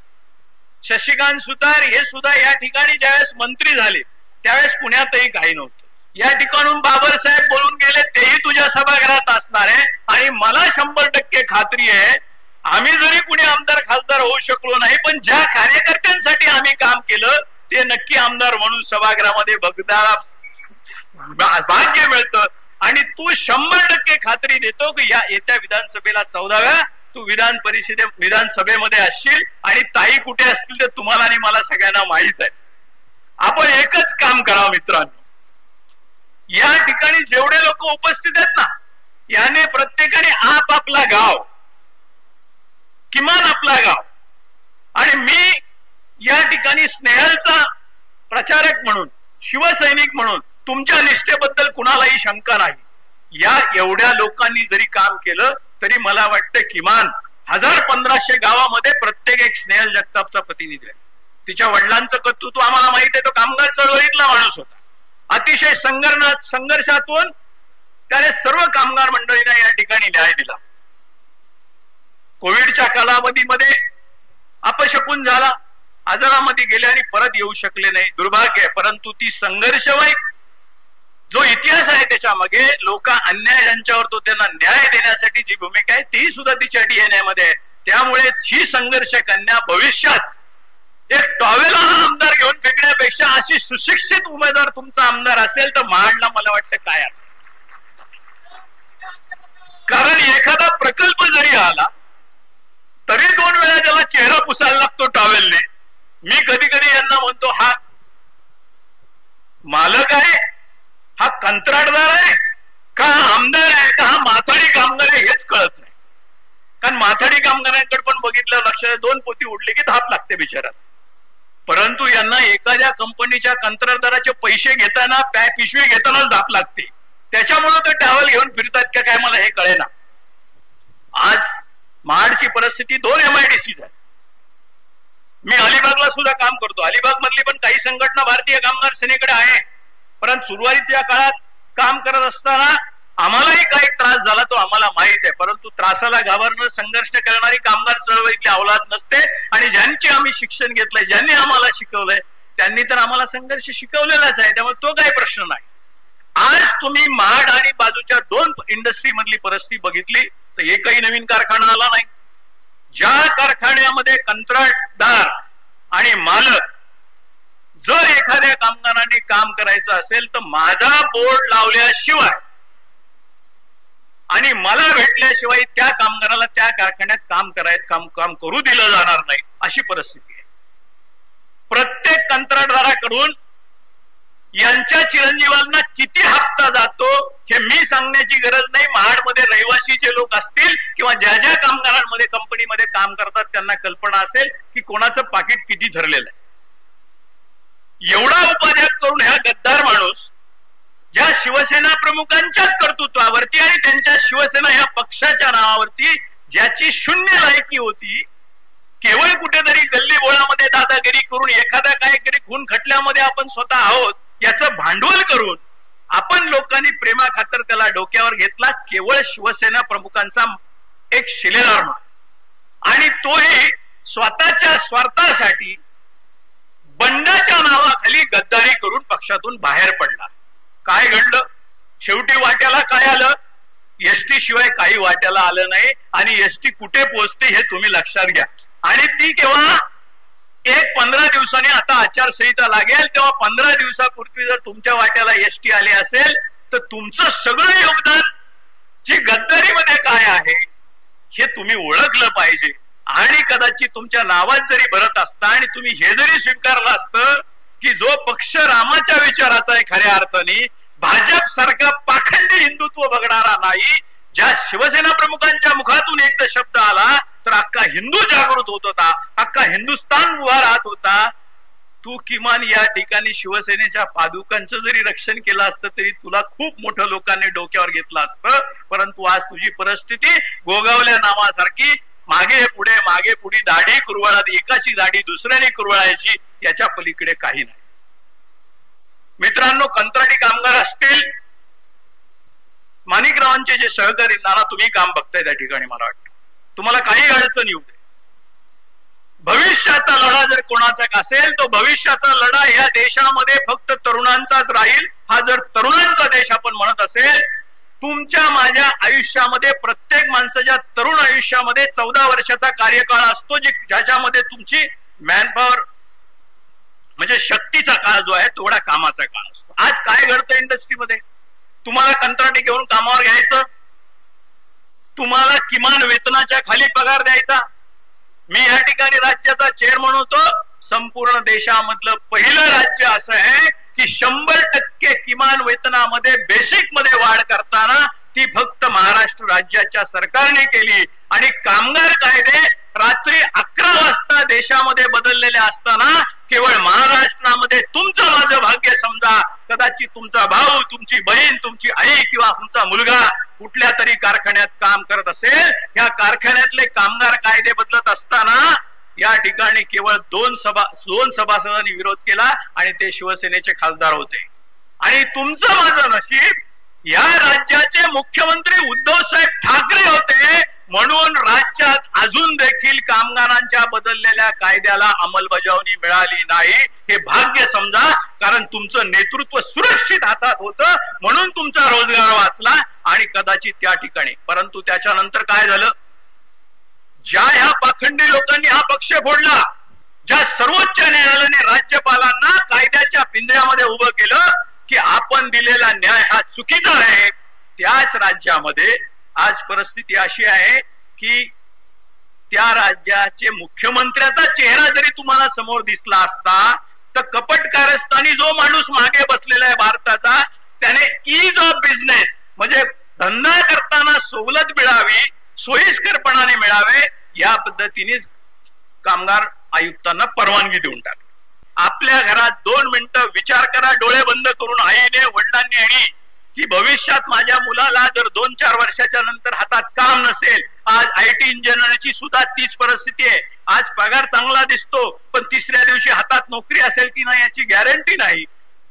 शशिकांत सुतार हे सुद्धा या ठिकाणी ज्यावेळेस मंत्री झाले त्यावेळेस पुण्यातही काही नव्हतं. या ठिकाणून बाबासाहेब बोलून गेले, तेही तुझ्या सभागृहात असणार आहे. आणि मला 100% खात्री आहे, आम्ही जरी कुणी आमदार खासदार होऊ शकलो नाही, पण ज्या कार्यकर्त्यांसाठी आम्ही काम केलं ते नक्की आमदार म्हणून सभागृहामध्ये बघताना भाग्य मिळतं. आणि तू 100% खात्री देतो की या येत्या विधानसभेला 14व्या तू विधानसभेमध्ये असशील, आणि ताई कुठे असतील ते तुम्हाला आणि मला सगळ्यांना माहित आहे. आपण एकच काम करा मित्रांनो, या ठिकाणी जेवढे लोक उपस्थित आहेत ना, याने प्रत्येकाने आपापला गाव, किमान आपला गाव, आणि मी या ठिकाणी स्नेहलचा प्रचारक म्हणून, शिवसैनिक म्हणून तुमच्या निष्ठेबद्दल कुणालाही शंका नाही. या एवढ्या लोकांनी जरी काम केलं तरी मला वाटतं किमान 1000-1500 गावामध्ये प्रत्येक एक स्नेहल जगतापचा प्रतिनिधी आहे. तिच्या वडिलांचं कर्तृत्व आम्हाला माहित आहे. तो कामगार चळवळीतला माणूस होता. अतिशय संघर्षातून त्याने सर्व कामगार मंडळींना या ठिकाणी न्याय दिला. कोविडच्या कालावधीमध्ये अपशकुन झाला, आजारामध्ये गेले आणि परत येऊ शकले नाही, दुर्भाग्य आहे. परंतु ती संघर्षमय जो इतिहास आहे त्याच्या मागे लोक अन्याय ज्यांच्यावर तो त्यांना न्याय देण्यासाठी जी भूमिका आहे ती सुद्धा तिच्या DNA मध्ये आहे. त्यामुळे ही संघर्ष कन्या भविष्यात एक टॉवेला आमदार घेऊन फेकण्यापेक्षा अशी सुशिक्षित उमेदवार तुमचा आमदार असेल तर महाडला मला वाटतं काय आहे. कारण एखादा प्रकल्प जरी आला तरी 2 वेळा त्याला चेहरा पुसायला लागतो टॉवेलने. मी कधी कधी यांना म्हणतो हा मालक आहे, हा कंत्राटदार आहे का आमदार आहे का हा माथाडी कामगार आहे हेच कळत नाही. कारण माथाडी कामगारांकडे पण बघितलं लक्षात 2 पोती उडली की धाप लागते बिचारात. परंतु यांना एखाद्या कंपनीच्या कंत्राटदाराचे पैसे घेताना पिशवी घेतानाच धाप लागते. त्याच्यामुळे ते टॅवल घेऊन फिरतात का काय मला हे कळेना. आज महाडची परिस्थिती 2 MIDC आहे. मी अलिबागला सुद्धा काम करतो. अलिबाग मधली पण काही संघटना भारतीय कामगार सेनेकडे आहे. परंतु सुरुवातीच्या काळात काम करत असताना आम्हालाही काही त्रास झाला तो आम्हाला माहित आहे. परंतु त्रासाला घाबरणं संघर्ष करणारी कामगार चळवळीतली अवलाद नसते. आणि ज्यांचे आम्ही शिक्षण घेतलंय, ज्यांनी आम्हाला शिकवलंय त्यांनी तर आम्हाला संघर्ष शिकवलेलाच आहे. त्यामुळे तो काही प्रश्न नाही. आज तुम्ही महाड आणि बाजूच्या 2 इंडस्ट्री मधली परिस्थिती बघितली तर एकही नवीन कारखाना आला नाही. ज्या कारखान्यामध्ये कंत्राटदार आणि मालक जर एखाद्या कामगारांनी काम करायचं असेल तर माझा बोर्ड लावल्याशिवाय आणि मला भेटल्याशिवाय त्या कामगाराला त्या कारखान्यात काम करू दिलं जाणार नाही अशी परिस्थिती आहे. प्रत्येक कंत्राटदाराकडून यांच्या चिरंजीवांना किती हप्ता जातो हे मी सांगण्याची गरज नाही. महाडमध्ये रहिवासीचे लोक असतील किंवा ज्या ज्या कामगारांमध्ये कंपनीमध्ये काम करतात त्यांना कल्पना असेल की कोणाचं पाकिट किती ठरलेलं आहे. एवढा उपाध्याय करून हा गद्दार माणूस ज्या शिवसेना प्रमुखांच्याच कर्तृत्वावरती आणि त्यांच्या शिवसेना या पक्षाच्या नावावरती ज्याची शून्य लायकी होती, केवळ कुठेतरी गल्ली बोळामध्ये दादागिरी करून एखादा काहीतरी खून खटल्यामध्ये आपण स्वतः आहोत याचं भांडवल करून आपण लोकांनी प्रेमाखातर त्याला डोक्यावर घेतला केवळ शिवसेना प्रमुखांचा एक शिलेदार म्हणून. आणि तोही स्वतःच्या स्वार्थासाठी बंडाच्या नावाखाली गद्दारी करून पक्षातून बाहेर पडला. काय घडलं शेवटी वाट्याला काय आलं? एसटी शिवाय काही वाट्याला आलं नाही. आणि एसटी कुठे पोहोचते हे तुम्ही लक्षात घ्या. आणि ती केव्हा 15 दिवसांनी आता आचारसंहिता लागेल तेव्हा 15 दिवसापूर्वी जर तुमच्या वाट्याला एसटी आली असेल तर तुमचं सगळं योगदान जी गद्दारीमध्ये काय आहे हे तुम्ही ओळखलं पाहिजे. आणि कदाचित तुमच्या नावात जरी भरत असता आणि तुम्ही हे जरी स्वीकारलं असतं की जो पक्ष रामाच्या विचाराचा आहे खऱ्या अर्थाने, भाजप सारखा पाखंडी हिंदुत्व बघणारा नाही, ज्या शिवसेना प्रमुखांच्या मुखातून एकदा शब्द आला तर अख्खा हिंदू जागृत होत होता, अख्खा हिंदुस्थान उभा राहत होता. तू किमान या ठिकाणी शिवसेनेच्या पादुकांचं जरी रक्षण केलं असतं तरी तुला खूप मोठं लोकांनी डोक्यावर घेतलं असतं. परंतु आज तुझी परिस्थिती गोगावल्या नावासारखी मागे पुढे दाढी कुरवळात, एकाची दाढी दुसऱ्याने कुरवळायची, याच्या पलीकडे काही नाही. मित्रांनो, कंत्राटी कामगार असतील, माणिकरावांचे जे सहकारी नाना तुम्ही काम बघताय त्या ठिकाणी मला वाटतं तुम्हाला काही अडचण येऊ दे. भविष्याचा लढा जर कोणाचा असेल तो भविष्याचा लढा या देशामध्ये फक्त तरुणांचाच राहील. हा जर तरुणांचा देश आपण म्हणत असेल, तुमच्या माझ्या आयुष्यामध्ये प्रत्येक माणसाच्या तरुण आयुष्यामध्ये 14 वर्षाचा कार्यकाळ असतो ज्याच्यामध्ये तुमची मॅनपॉवर म्हणजे शक्तीचा काळ जो आहे तेवढा कामाचा काळ असतो. आज काय घडतं इंडस्ट्रीमध्ये? तुम्हाला कंत्राटी घेऊन कामावर घ्यायचं, तुम्हाला किमान वेतनाच्या खाली पगार द्यायचा. मी या ठिकाणी राज्याचा चेअरमन होतो. संपूर्ण देशामधलं पहिलं राज्य असं आहे की 100% किमान वेतनामध्ये बेसिक मध्ये वाढ करताना ती फक्त महाराष्ट्र राज्याच्या सरकारने केली. आणि कामगार कायदे रात्री 11 वाजता देशामध्ये बदललेल्या असताना केवळ महाराष्ट्रामध्ये तुमचं माझं भाग्य समजा, कदाचित तुमचा भाऊ, तुमची बहीण, तुमची आई किंवा तुमचा मुलगा कुठल्या तरी कारखान्यात काम करत असेल, या कारखान्यातले कामगार कायदे बदलत असताना या ठिकाणी केवळ दोन सभासदांनी विरोध केला आणि ते शिवसेनेचे खासदार होते. आणि तुमचं माझं नशीब, या राज्याचे मुख्यमंत्री उद्धव साहेब ठाकरे होते म्हणून राज्यात अजून देखील कामगारांच्या बदललेल्या कायद्याला अंमलबजावणी मिळाली नाही. हे भाग्य समजा, कारण तुमचं नेतृत्व सुरक्षित हातात होतं म्हणून तुमचा रोजगार वाचला आणि कदाचित त्या ठिकाणी. परंतु त्याच्यानंतर काय झालं, ज्या ह्या पाखंडी लोकांनी हा पक्ष फोडला, ज्या सर्वोच्च न्यायालयाने राज्यपालांना कायद्याच्या पिंजऱ्यामध्ये उभं केलं की आपण दिलेला न्याय हा चुकीचा आहे, त्याच राज्यामध्ये आज परिस्थिती अशी आहे की त्या राज्याचे मुख्यमंत्र्याचा चेहरा जरी तुम्हाला समोर दिसला असता तर कपट कारस्थानी जो माणूस मागे बसलेला आहे भारताचा, त्याने ईज ऑफ बिझनेस म्हणजे धंदा करताना सवलत मिळावी, सोयीस्करपणाने मिळावे, या पद्धतीने कामगार आयुक्तांना परवानगी देऊन टाकली. आपल्या घरात 2 मिनिटं विचार करा, डोळे बंद करून, आईने वडिलांनी, आणि की भविष्यात माझ्या मुलाला जर 2-4 वर्षाच्या नंतर हातात काम नसेल, आज IT इंजिनियरची सुद्धा तीच परिस्थिती आहे. आज पगार चांगला दिसतो पण तिसऱ्या दिवशी हातात नोकरी असेल की नाही याची गॅरंटी नाही.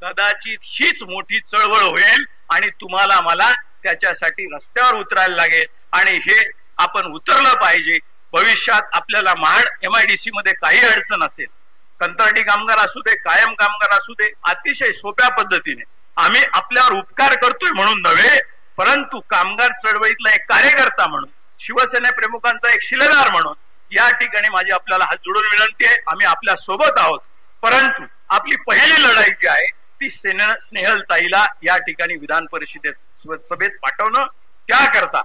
कदाचित हीच मोठी चळवळ होईल आणि तुम्हाला मला त्याच्यासाठी रस्त्यावर उतरायला लागेल आणि हे आपण उतरलं पाहिजे. भविष्यात आपल्याला महाड MIDC मध्ये काही अडचण असेल, कंत्राटी कामगार असू दे, कायम कामगार असू दे, अतिशय सोप्या पद्धतीने आम्ही आपल्यावर उपकार करतोय म्हणून नव्हे, परंतु कामगार चळवळीतला एक कार्यकर्ता म्हणून, शिवसेना प्रमुखांचा एक शिलेदार म्हणून या ठिकाणी माझी आपल्याला हात जोडून विनंती आहे, आम्ही आपल्या सोबत आहोत. परंतु आपली पहिली लढाई जी आहे ती स्नेहलताईला या ठिकाणी विधान परिषदेत सभेत पाठवणं. त्याकरता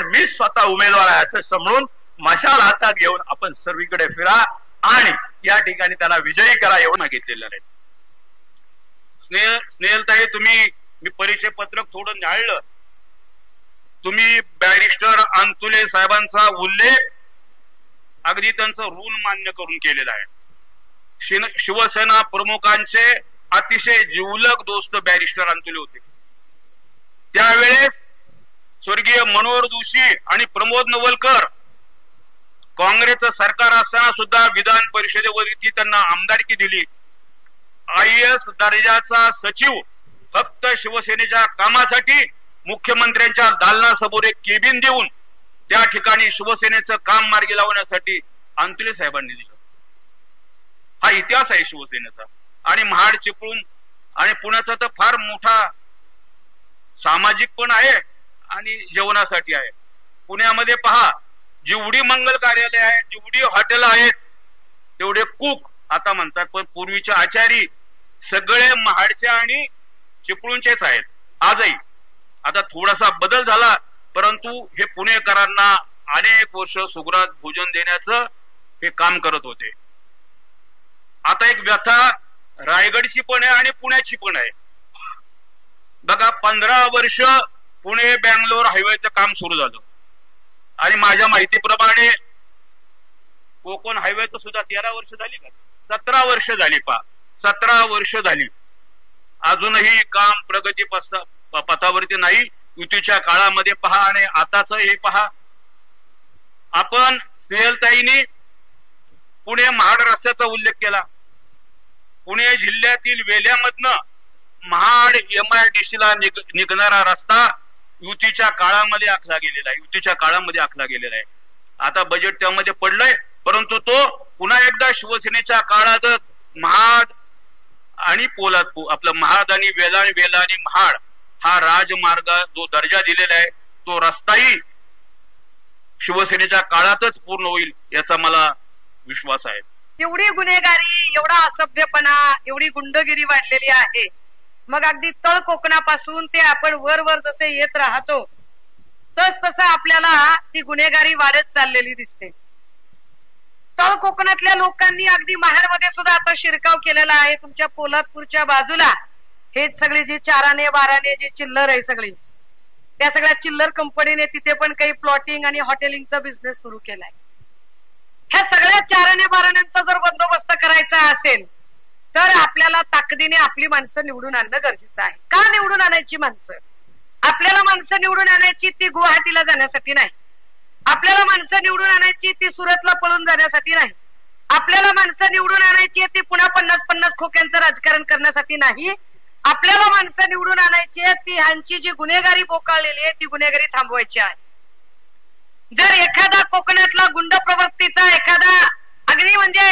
मी स्वतः उमेदवार आहे असं समजून मशाल हातात घेऊन आपण सर्वीकडे फिरा आणि या ठिकाणी त्यांना विजयी करा एवढं मागितलेलं आहे. स्नेहलताई, मी परिचय पत्रक थोडं न्याळलं. तुम्ही बॅरिस्टर अंतुले साहेबांचा उल्लेख अगदी त्यांचं ऋण मान्य करून केलेला आहे. शिवसेना प्रमुखांचे अतिशय जिवलग दोस्त बॅरिस्टर अंतुले होते. त्यावेळेस स्वर्गीय मनोहर जोशी आणि प्रमोद नवलकर काँग्रेसचं सरकार असताना सुद्धा विधान परिषदेवरती त्यांना आमदारकी दिली. IAS दर्जाचा सचिव फक्त शिवसेनेच्या कामासाठी मुख्यमंत्र्यांच्या दालनासमोर एक केबिन देऊन त्या ठिकाणी शिवसेनेचं काम मार्गी लावण्यासाठी अंतुले साहेबांनी दिलं. हा इतिहास आहे शिवसेनेचा. आणि महाड चिपळूण आणि पुण्याचा तर फार मोठा सामाजिक पण आहे आणि जेवणासाठी आहे. पुण्यामध्ये पहा, जेवढी मंगल कार्यालय आहेत, जेवढी हॉटेल आहेत, तेवढे कुक आता म्हणतात, पण पूर्वीचे आचारी सगळे महाडचे आणि चिपळूणचेच आहेत आजही. आता थोडासा बदल झाला, परंतु हे पुणेकरांना अनेक वर्ष सुग्रात भोजन देण्याचं हे काम करत होते. आता एक व्यथा रायगडची पण आहे आणि पुण्याची पण आहे. बघा, 15 वर्ष पुणे बँगलोर हायवेचं काम सुरू झालं आणि माझ्या माहितीप्रमाणे कोकण हायवेचं सुद्धा 13 वर्ष झाली का, 17 वर्ष झाली. 17 वर्ष झाली, अजूनही काम प्रगती पथावरती नाही. युतीच्या काळामध्ये पहा आणि आताच हे पहा. आपण स्नेहलताईंनी पुणे महाड रस्त्याचा उल्लेख केला. पुणे जिल्ह्यातील वेल्यामधनं महाड MIDC ला निघणारा रस्ता युतीच्या काळामध्ये आखला गेलेला आहे. आता बजेट त्यामध्ये पडलंय, परंतु तो पुन्हा एकदा शिवसेनेच्या काळातच महाड आणि पोलादपूर, आपलं महाड आणि वेला आणि महाड हा राजमार्ग जो दर्जा दिलेला आहे, तो रस्ताही शिवसेनेच्या काळातच पूर्ण होईल याचा मला विश्वास आहे. एवढी गुन्हेगारी, एवढा असभ्यपणा, एवढी गुंडगिरी वाढलेली आहे. मग अगदी तळ कोकणापासून ते आपण वर जसे येत राहतो तसं आपल्याला ती गुन्हेगारी वाढत चाललेली दिसते. तळ कोकणातल्या लोकांनी अगदी महाडमध्ये सुद्धा आता शिरकाव केलेला आहे. तुमच्या पोलादपूरच्या बाजूला हेच सगळी जी 4 12 जी चिल्लर आहे सगळी, त्या सगळ्या चिल्लर कंपनीने तिथे पण काही प्लॉटिंग आणि हॉटेलिंगचा बिझनेस सुरू केलाय. ह्या सगळ्या चाराने बाराण्यांचा जर बंदोबस्त करायचा असेल तर आपल्याला ताकदीने आपली माणसं निवडून आणणं गरजेचं आहे. का निवडून आणायची माणसं? आपल्याला माणसं निवडून आणायची ती गुवाहाटीला जाण्यासाठी नाही. आपल्याला माणसं निवडून आणायची ती सुरतला पळून जाण्यासाठी नाही. आपल्याला माणसं निवडून आणायची ती पुन्हा 50-50 खोक्यांचं राजकारण करण्यासाठी नाही. आपल्याला माणसं निवडून आणायची ती ह्यांची जी गुन्हेगारी बोकाळलेली आहे ती गुन्हेगारी थांबवायची आहे. जर एखादा कोकणातला गुंड प्रवृत्तीचा एखादा अग्नी म्हणजे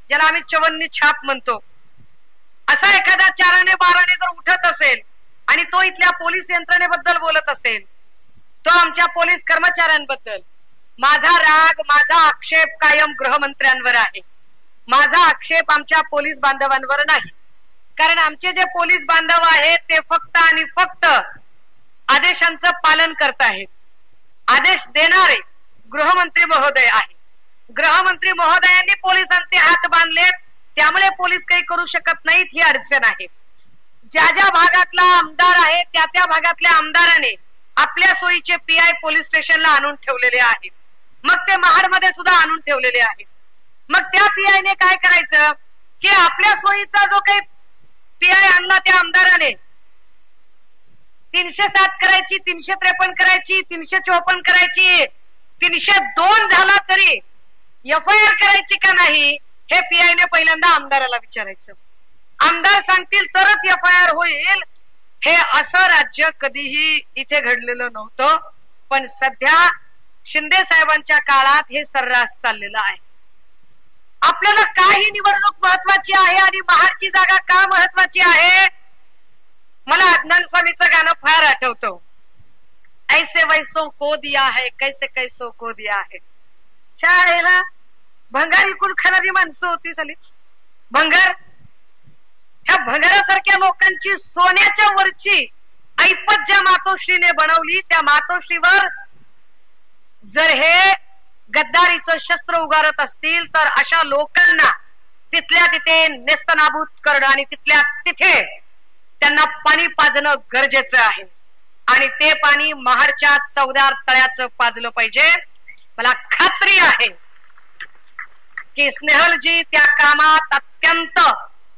ज्याला आम्ही चवन्नी छाप म्हणतो असा एखादा चाराने बाराने जर उठत असेल आणि तो इथल्या पोलीस यंत्रणेबद्दल बोलत असेल, तो आमच्या पोलीस कर्मचाऱ्यांबद्दल, माझा राग माझा आक्षेप कायम गृहमंत्र्यांवर आहे. माझा आक्षेप आमच्या पोलीस बांधवांवर नाही. कारण आमचे जे पोलीस बांधव आहेत ते फक्त आणि फक्त आदेशांचं पालन करत आहेत. आदेश देणारे गृहमंत्री महोदय आहे. गृहमंत्री महोदयांनी पोलिसांचे हात बांधलेत, त्यामुळे पोलीस काही करू शकत नाहीत, ही अडचण आहे. ज्या ज्या भागातला आमदार आहे त्या त्या भागातल्या आमदाराने आपल्या सोयीचे पीआय पोलीस स्टेशनला आणून ठेवलेले आहेत. मग ते महाडमध्ये सुद्धा आणून ठेवलेले आहेत. मग त्या पीआयने काय करायचं की आपल्या सोयीचा जो काही पीआय आणला त्या आमदाराने 307 करायची, 353 करायची, 354 करायची, 302 झाला तरी एफआयआर करायची का नाही हे पीआयने पहिल्यांदा आमदाराला विचारायचं. आमदार सांगतील तरच एफआयआर होईल. हे असं राज्य कधीही इथे घडलेलं नव्हतं, पण सध्या शिंदे साहेबांच्या काळात हे सर्रास चाललेलं आहे. आपल्याला का ही निवडणूक महत्वाची आहे आणि महाडची जागा का महत्वाची आहे? मला अदनान स्वामीचं गाणं फार आठवतं. ऐसे वैसो को दिया है, कैसे कैसो को दिया है. शाळेला भंगार इकून खाणारी माणसं होती साली. भंगार, ह्या भंगारासारख्या लोकांची सोन्याच्या वरची ऐपत ज्या मातोश्रीने बनवली, त्या मातोश्रीवर जर हे गद्दारीचं शस्त्र उगारत असतील तर अशा लोकांना तिथल्या तिथे नेस्तनाबूत करणं आणि तिथल्या तिथे त्यांना पाणी पाजणं गरजेचं आहे. आणि ते पाणी महाडच्या चौदार तळ्याचं पाजलं पाहिजे. मला खात्री आहे की स्नेहलजी त्या कामात अत्यंत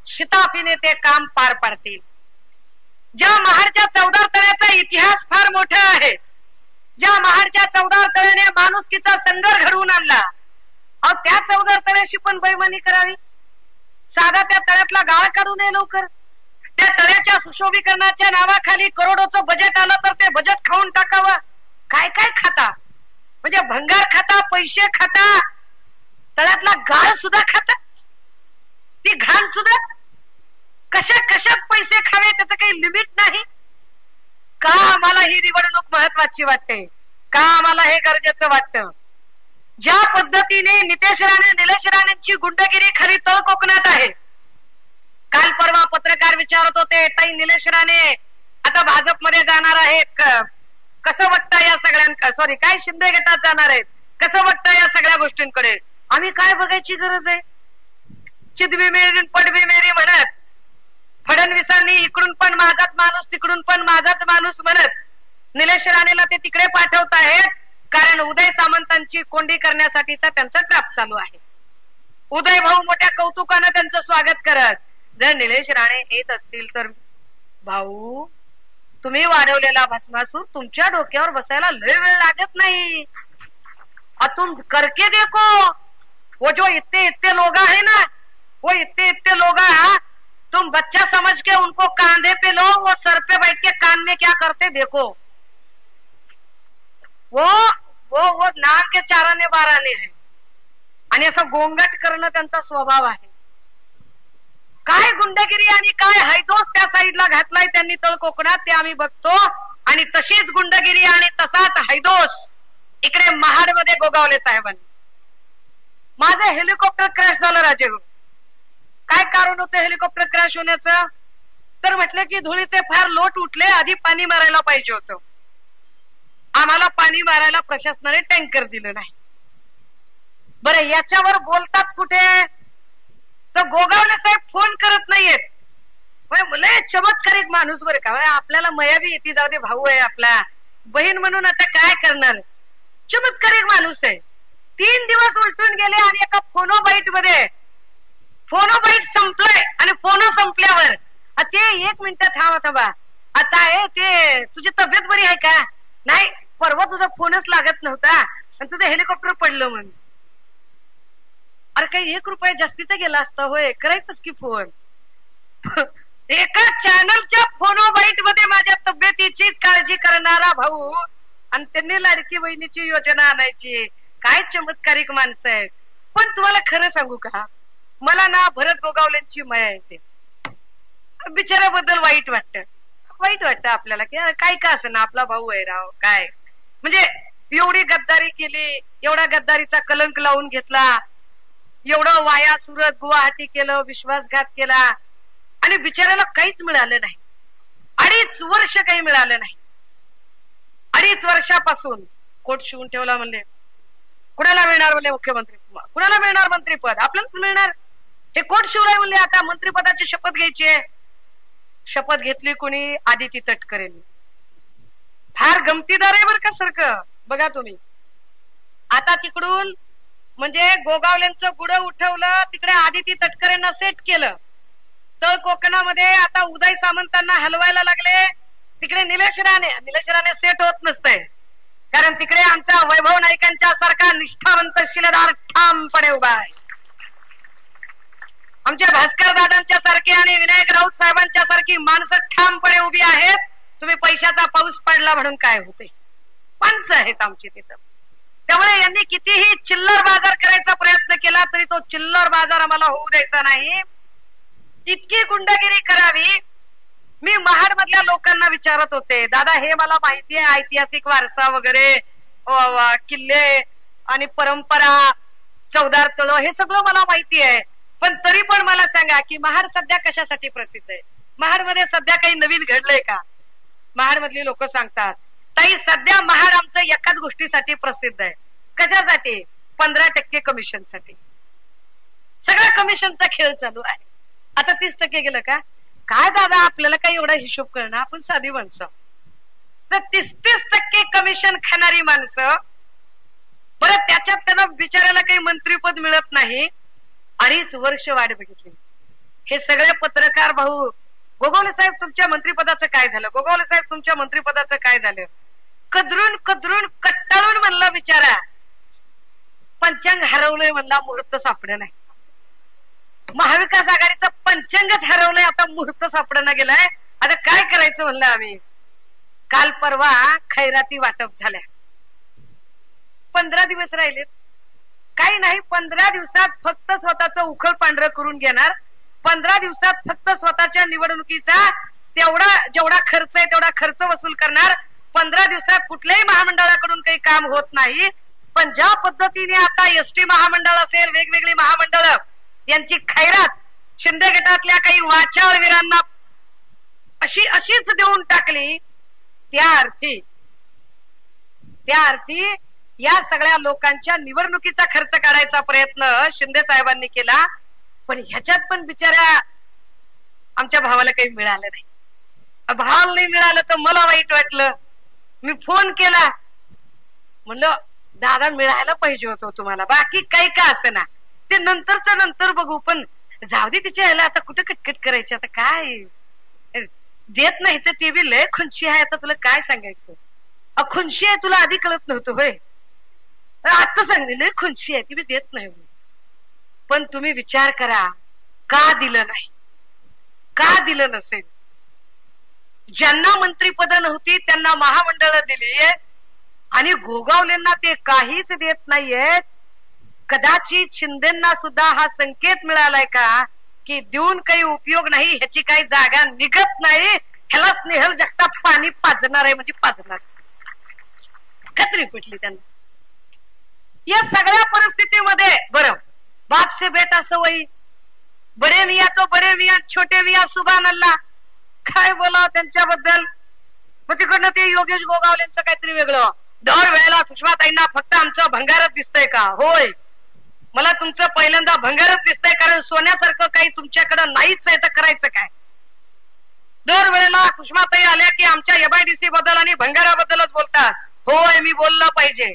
शिताफीने ते काम पार पाडतील. ज्या महाडच्या चौदार तळ्याचा इतिहास फार मोठा आहे, ज्या महाडच्या चौदार तळ्याने माणुसकीचा संघर्ष घडवून आणला, अहो त्या चौदार तळ्याशी पण बेईमानी करावी? साधा त्या तळ्यातला गाळ काढू नये लवकर? त्या तळ्याच्या सुशोभीकरणाच्या नावाखाली करोडोचं बजेट आलं तर ते बजेट खाऊन टाकावं? काय काय खाता? म्हणजे भंगार खाता, पैसे खाता, तळ्यातला गाळ सुद्धा खाता, ती घाण सुद्धा. कशात पैसे खावे त्याचं काही लिमिट नाही का? आम्हाला ही निवडणूक महत्वाची वाटते का? आम्हाला हे गरजेचं वाटतं? ज्या पद्धतीने नितेश राणे निलेश राणेंची गुंडगिरी खरी तळ कोकणात आहे. काल परवा पत्रकार विचारत होते, ताई निलेश राणे आता भाजपमध्ये जाणार आहेत, कसं बघता या सगळ्यांना? सॉरी, काय शिंदे गटात जाणार आहेत, कसं बघता या सगळ्या गोष्टींकडे? आम्ही काय बघायची गरज आहे? चिदवी मेरी पडवी मेरी म्हणत फडणवीसांनी इकडून पण माझाच माणूस तिकडून पण माझाच माणूस म्हणत निलेश राणेला ते तिकडे पाठवत आहेत, कारण उदय सामंतांची कोंडी करण्यासाठीचा त्यांचा ट्रॅप चालू आहे. उदय भाऊ मोठ्या कौतुकानं त्यांचं स्वागत करत. जर निलेश राणे येत असतील तर भाऊ तुम्ही वाढवलेला भस्मासूर तुमच्या डोक्यावर बसायला लय वेळ लागत नाही. तुम करके देखो, वो जो इतने लोग है ना, वो इतने लोग तुम बच्चा समझ के उनको कांधे पे लो, वो सर पे बैठ के कान में क्या करते देखो. वो नाम के चाराने बाराने है आणि असं गोंगाट करणं त्यांचा स्वभाव आहे. काय गुंडगिरी आणि काय हैदोस त्या साईडला घातलाय त्यांनी तळ कोकणात ते आम्ही बघतो. आणि तशीच गुंडगिरी आणि तसाच हैदोस इकडे महाडमध्ये गोगावले साहेबांनी. माझं हेलिकॉप्टर क्रॅश झालं राजे. काय कारण होतं हेलिकॉप्टर क्रॅश होण्याचं? तर म्हटलं की धुळीचे फार लोट उठले, आधी पाणी मारायला पाहिजे होतं. आम्हाला पाणी मारायला प्रशासनाने टँकर दिलं नाही. बरं, याच्यावर बोलतात कुठे? तर गोगावले साहेब फोन करत नाहीयेत. लय चमत्कारिक माणूस बरं का. आपल्याला मयाबी येते, जाऊ दे, भाऊ आहे आपला, बहीण म्हणून आता काय करणार. चमत्कारिक माणूस आहे. 3 दिवस उलटून गेले आणि एका फोनोबाईट मध्ये फोनोबाईट संपलंय आणि फोन संपल्यावर ते 1 मिनिट थांबा आता आहे ते तुझी तब्येत बरी आहे का? नाही, परवा तुझा फोनच लागत नव्हता आणि तुझं हेलिकॉप्टर पडलं म्हणून. अरे काही 1 रुपया जास्तीचा गेला असता होय, करायचंच की फोन. एका चॅनलच्या फोनोबाईट मध्ये माझ्या तब्येतीची काळजी करणारा भाऊ आणि त्यांनी लाडकी बहिणीची योजना आणायची. काय चमत्कारिक माणसं आहेत. पण तुम्हाला खरं सांगू का, मला ना भरत गोगावलेंची माया येते. बिचाऱ्याबद्दल वाईट वाटतं आपल्याला की काय का असं ना आपला भाऊ आहे राव. काय म्हणजे एवढी गद्दारी केली, एवढा गद्दारीचा कलंक लावून घेतला, एवढं वाया सुरत गुवाहाटी केलं, विश्वासघात केला आणि बिचाऱ्याला काहीच मिळालं नाही. 2.5 वर्ष काही मिळालं नाही. 2.5 वर्षापासून कोट शिवून ठेवला. म्हणले कुणाला मिळणार म्हणले मुख्यमंत्री, कुणाला मिळणार मंत्रीपद, आपल्यालाच मिळणार. हे कोट शिवराय म्हणले आता मंत्रिपदाची शपथ घ्यायची आहे. शपथ घेतली कोणी? आदिती तटकरे. फार गमतीदार आहे बर का सारखं. बघा तुम्ही आता तिकडून म्हणजे गोगावलेंचं गुड उठवलं, तिकडे आदिती तटकरेंना सेट केलं. तर कोकणामध्ये आता उदय सामंतांना हलवायला लागले. तिकडे निलेश राणे सेट होत नसतंय, कारण तिकडे आमच्या वैभव नाईकांच्या सारखा निष्ठावंत शिलेदार ठामपणे उभा आहे. आमच्या भास्कर दादांच्या सारखे आणि विनायक राऊत साहेबांच्या सारखी माणसं ठामपणे उभी आहेत. तुम्ही पैशाचा पाऊस पडला म्हणून काय होते, माणसं आहेत आमची तिथं. त्यामुळे यांनी कितीही चिल्लर बाजार करायचा प्रयत्न केला तरी तो चिल्लर बाजार आम्हाला होऊ द्यायचा नाही. इतकी गुंडगिरी करावी. मी महाड मधल्या लोकांना विचारत होते, दादा हे मला माहिती आहे ऐतिहासिक वारसा वगैरे, किल्ले आणि परंपरा, चौदार तळ हे सगळं मला माहिती आहे, पण तरी पण मला सांगा की महाड सध्या कशासाठी प्रसिद्ध आहे? महाड मध्ये सध्या काही नवीन घडलंय का? महाड मधली लोक सांगतात ताई सध्या महाड आमचं एकाच गोष्टीसाठी प्रसिद्ध आहे. कशासाठी? 15% कमिशन साठी. सगळ्या कमिशनचा खेळ चालू आहे. आता 30% गेलं का काय दादा, आपल्याला काही एवढा हिशोब करणं, आपण साधी माणसं. तर 30% कमिशन खाणारी माणसं, बरं त्याच्यात त्यांना बिचारायला काही मंत्रीपद मिळत नाही. 2.5 वर्ष वाट बघितली. हे सगळे पत्रकार भाऊ, गोगावले साहेब तुमच्या मंत्रिपदाचं काय झालं, गोगावले साहेब तुमच्या मंत्रिपदाचं काय झालं, कदरून कट्टाळून म्हणला बिचारा. पंचांग हरवलंय म्हणला, मुहूर्त सापडे नाही. महाविकास आघाडीचं पंचांगच हरवलंय, आता मुहूर्त सापडणं गेलाय. आता काय करायचं म्हणलं आम्ही. काल परवा खैराती वाटप झाल्या. 15 दिवस राहिले. काही नाही, 15 दिवसात फक्त स्वतःचं उखळ पांढरं करून घेणार. 15 दिवसात फक्त स्वतःच्या निवडणुकीचा जेवढा खर्च आहे तेवढा खर्च वसूल करणार. 15 दिवसात कुठल्याही महामंडळाकडून काही काम होत नाही. पण ज्या पद्धतीने आता एसटी महामंडळ असेल, वेगवेगळी महामंडळ यांची खैरात शिंदे गटातल्या काही वाचाळ वीरांना अशीच देऊन टाकली, त्या अर्थी या सगळ्या लोकांच्या निवडणुकीचा खर्च काढायचा प्रयत्न शिंदे साहेबांनी केला. पण ह्याच्यात पण बिचाऱ्या आमच्या भावाला काही मिळालं नाही. भावाला नाही मिळालं तर मला वाईट वाटलं. मी फोन केला, म्हणलं दादा मिळायला पाहिजे होतं तुम्हाला, बाकी काही का असं ना, ते नंतरच नंतर बघू, पण जाऊ दे तिच्या यायला आता कुठं कटकट करायची. आता काय देत नाही तर ते बी लय खुनशी आहे. आता तुला काय सांगायचं, खुनशी आहे तुला आधी कळत नव्हतं होय, आता सांगले लय खुनशी आहे ती बी देत नाही. पण तुम्ही विचार करा, का दिलं नाही, का दिलं नसेल. ज्यांना मंत्रीपद नव्हती त्यांना महामंडळ दिली आणि गोगावलेंना ते काहीच देत नाहीयेत. कदाचित शिंदेना सुद्धा हा संकेत मिळालाय का की देऊन काही उपयोग नाही, ह्याची काही जागा निघत नाही, ह्याला स्नेहल जगताप पाणी पाजणार आहे म्हणजे पाजणार. खात्री पटली त्यांना. या सगळ्या परिस्थितीमध्ये बरं बाप से बेटा सवयी, बडे मिया तो बडे मिया, छोटे मिया सुभान अल्लाह, काय बोलावं त्यांच्याबद्दल. मग तिकडनं ते योगेश गोगावलेंचं काहीतरी वेगळं. दर वेळेला सुषमाताईंना फक्त आमचं भंगारच दिसतंय का? होय, मला तुमचं पहिल्यांदा भंगारच दिसतंय, कारण सोन्यासारखं काही तुमच्याकडे नाहीच आहे, तर करायचं काय. दर वेळेला सुषमाताई आल्या की आमच्या MIDC बद्दल आणि भंगाराबद्दलच बोलतात. होय, मी बोललं पाहिजे.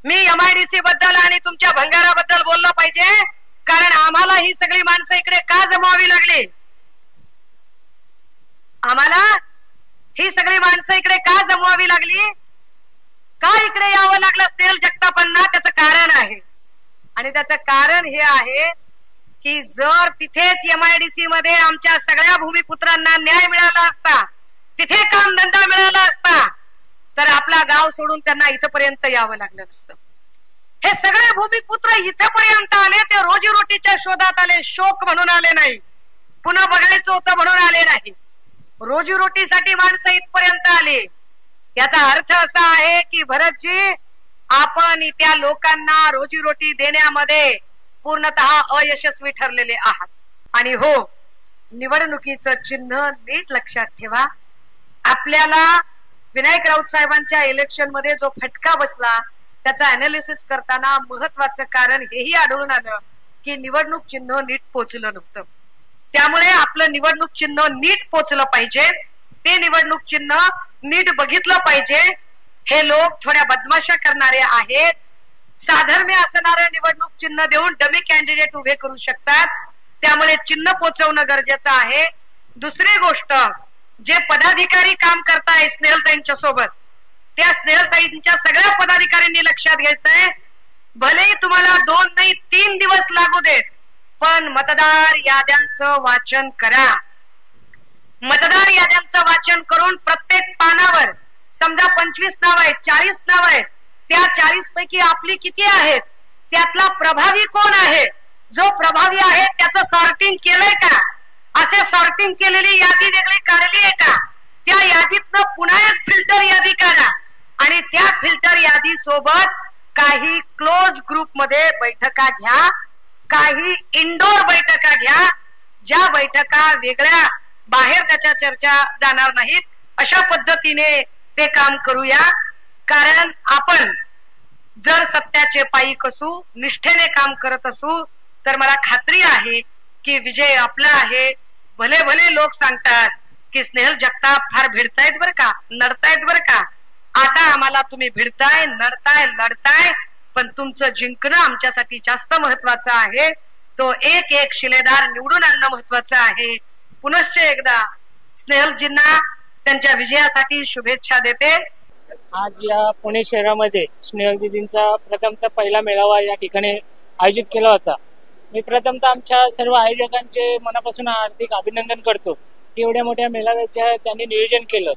मी MIDC बद्दल आणि तुमच्या भंगाराबद्दल बोललं पाहिजे, कारण आम्हाला ही सगळी माणसं इकडे का जमवावी लागली? आम्हाला ही सगळी माणसं इकडे का जमवावी लागली? का इकडे यावं लागलं स्नेहल जगतापांना? त्याचं कारण आहे, आणि त्याचं कारण हे आहे की जर तिथेच MIDC मध्ये आमच्या सगळ्या भूमिपुत्रांना न्याय मिळाला असता, तिथे कामधंदा मिळाला असता, तर आपला गाव सोडून त्यांना इथपर्यंत यावं लागलं नसतं. हे सगळे भूमिपुत्र इथपर्यंत आले ते रोजीरोटीच्या शोधात आले, शोक म्हणून आले नाही, पुन्हा बघायचं होतं म्हणून आले नाही. रोजीरोटीसाठी माणसं इथपर्यंत आली. याचा अर्थ असा आहे की भरतजी, आपण त्या लोकांना रोजीरोटी देण्यामध्ये पूर्णतः अयशस्वी ठरलेले आहात. आणि हो, निवडणुकीचं चिन्ह नीट लक्षात ठेवा. आपल्याला विनायक राऊत साहेबांच्या इलेक्शन मध्ये जो फटका बसला त्याचा अनालिसिस करताना महत्वाचं कारण हेही आढळून आलं की निवडणूक चिन्ह नीट पोचलं नव्हतं. त्यामुळे आपलं निवडणूक चिन्ह नीट पोचलं पाहिजे, ते निवडणूक चिन्ह नीट बघितलं पाहिजे. हे लोक थोड्या बदमाशा करणारे आहेत. साधर्म्य असणारं निवडणूक चिन्ह देऊन डमी कॅन्डिडेट उभे करू शकतात, त्यामुळे चिन्ह पोचवणं गरजेचं आहे. दुसरी गोष्ट, जे पदाधिकारी काम करताय स्नेहलताईंच्या सोबत, त्या स्नेहलताईंच्या सगळ्या पदाधिकाऱ्यांनी लक्षात घ्यायचंय, भलेही तुम्हाला 2 नाही 3 दिवस लागू देत, पण मतदार याद्यांचं वाचन करा. मतदार याद्यांचं वाचन करून प्रत्येक पानावर समजा 25 नाव आहेत, 40 नाव आहेत, त्या 40 पैकी आपली किती आहेत, त्यातला प्रभावी कोण आहे, जो प्रभावी आहे त्याचं सॉर्टिंग केलंय का, असे सॉर्टिंग केलेली यादी वेगळी काढली आहे का, त्या यादीतनं पुन्हा एक फिल्टर यादी काढा. आणि त्या फिल्टर यादी सोबत काही क्लोज ग्रुप मध्ये बैठका घ्या, काही इंडोर बैठका घ्या, ज्या बैठका वेगळ्या बाहेर त्याच्या चर्चा जाणार नाहीत, अशा पद्धतीने ते काम करूया. कारण आपण जर सत्याचे पायीक असू, निष्ठेने काम करत असू, तर मला खात्री आहे की विजय आपला आहे. भले भले लोक सांगतात की स्नेहल जगताप फार भिडतायत बर का, नडतायत बर का. आता आम्हाला तुम्ही भिडताय, नडताय, लढताय, पण तुमचं जिंकणं आमच्यासाठी जास्त महत्वाचं आहे. तो एक एक शिलेदार निवडून आणणं महत्वाचं आहे. पुनश्च एकदा स्नेहलजींना त्यांच्या विजयासाठी शुभेच्छा देते. आज या पुणे शहरामध्ये स्नेहलजींचा प्रथमतः पहिला मेळावा या ठिकाणी आयोजित केला होता. मी प्रथमतः आमच्या सर्व आयोजकांचे मनापासून हार्दिक अभिनंदन करतो की एवढ्या मोठ्या मेळाव्याचे त्यांनी नियोजन केलं.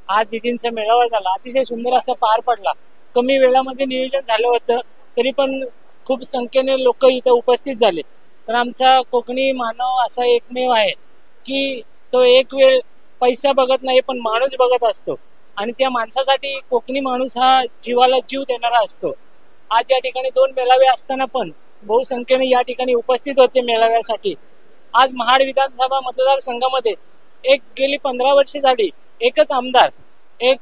आज दिदींचा मेळावा झाला, अतिशय सुंदर असा पार पडला. कमी वेळामध्ये नियोजन झालं होतं तरी पण खूप संख्येने लोक इथं उपस्थित झाले. तर आमचा कोकणी मानव असा एकमेव आहे की तो एक वेळ पैसा बघत नाही पण माणूस बघत असतो, आणि त्या माणसासाठी कोकणी माणूस हा जीवाला जीव देणारा असतो. आज या ठिकाणी 2 मेळावे असताना पण बहुसंख्येने या ठिकाणी उपस्थित होते मेळाव्यासाठी. आज महाड विधानसभा मतदारसंघामध्ये गेली 15 वर्षे झाली एकच आमदार, एक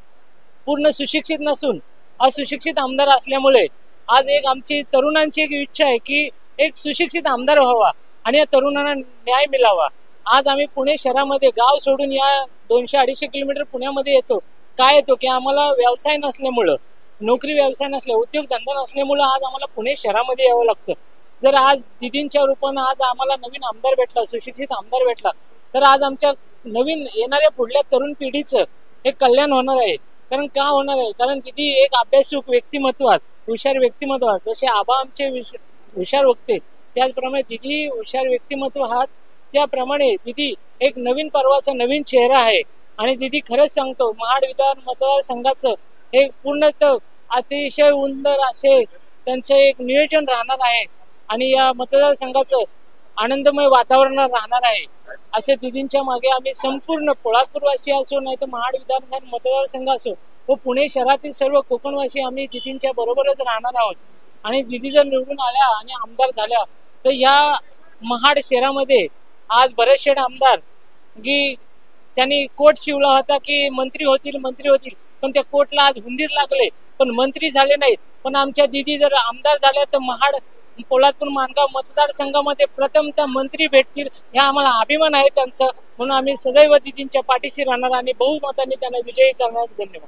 पूर्ण सुशिक्षित नसून असुशिक्षित आमदार असल्यामुळे आज आमची तरुणांची एक इच्छा आहे की एक सुशिक्षित आमदार व्हावा आणि या तरुणांना न्याय मिळावा. आज आम्ही पुणे शहरामध्ये गाव सोडून या 200-250 किलोमीटर पुण्यामध्ये येतो. काय येतो की आम्हाला व्यवसाय नसल्यामुळं, नोकरी व्यवसाय नसल्या, उद्योगधंदा नसल्यामुळं आज आम्हाला पुणे शहरामध्ये यावं लागतं. जर आज दिदींच्या रूपानं आज आम्हाला नवीन आमदार भेटला, सुशिक्षित आमदार भेटला, तर आज आमच्या नवीन येणाऱ्या पुढल्या तरुण पिढीचं हे कल्याण होणार आहे. कारण का होणार आहे? कारण दिदी एक अभ्यासुक व्यक्तिमत्वात, हुशार व्यक्तिमत्वात, जसे आबा आमचे हुशार होते त्याचप्रमाणे दिदी हुशार व्यक्तिमत्व आहात. त्याप्रमाणे दिदी एक नवीन पर्वाचा नवीन चेहरा आहे. आणि दिदी खरंच सांगतो, महाड विधान मतदारसंघाचं हे पूर्णतः अतिशय उंदर असे त्यांचं एक नियोजन राहणार आहे आणि या मतदारसंघाचं आनंदमय वातावरण राहणार आहे. असे दिदींच्या मागे आम्ही संपूर्ण पोळापूरवासी असो, नाही तर महाड विधान मतदारसंघ असो व पुणे शहरातील सर्व कोकणवासी आम्ही दिदींच्या बरोबरच राहणार आहोत. आणि दिदी जर निवडून आल्या आणि आमदार झाल्या तर या महाड शहरामध्ये आज बरेचसे आमदार की त्यांनी कोट शिवला होता की मंत्री होतील, पण त्या कोटला आज हुंदीर लागले पण मंत्री झाले नाहीत. पण आमच्या दिदी जर आमदार झाल्या तर महाड पोलादपूर माणगाव मतदारसंघामध्ये प्रथमतः मंत्री भेटतील, हा आम्हाला अभिमान आहे त्यांचा. म्हणून आम्ही सदैव दिदींच्या पाठीशी राहणार आणि बहुमताने त्यांना विजयी करणार. धन्यवाद.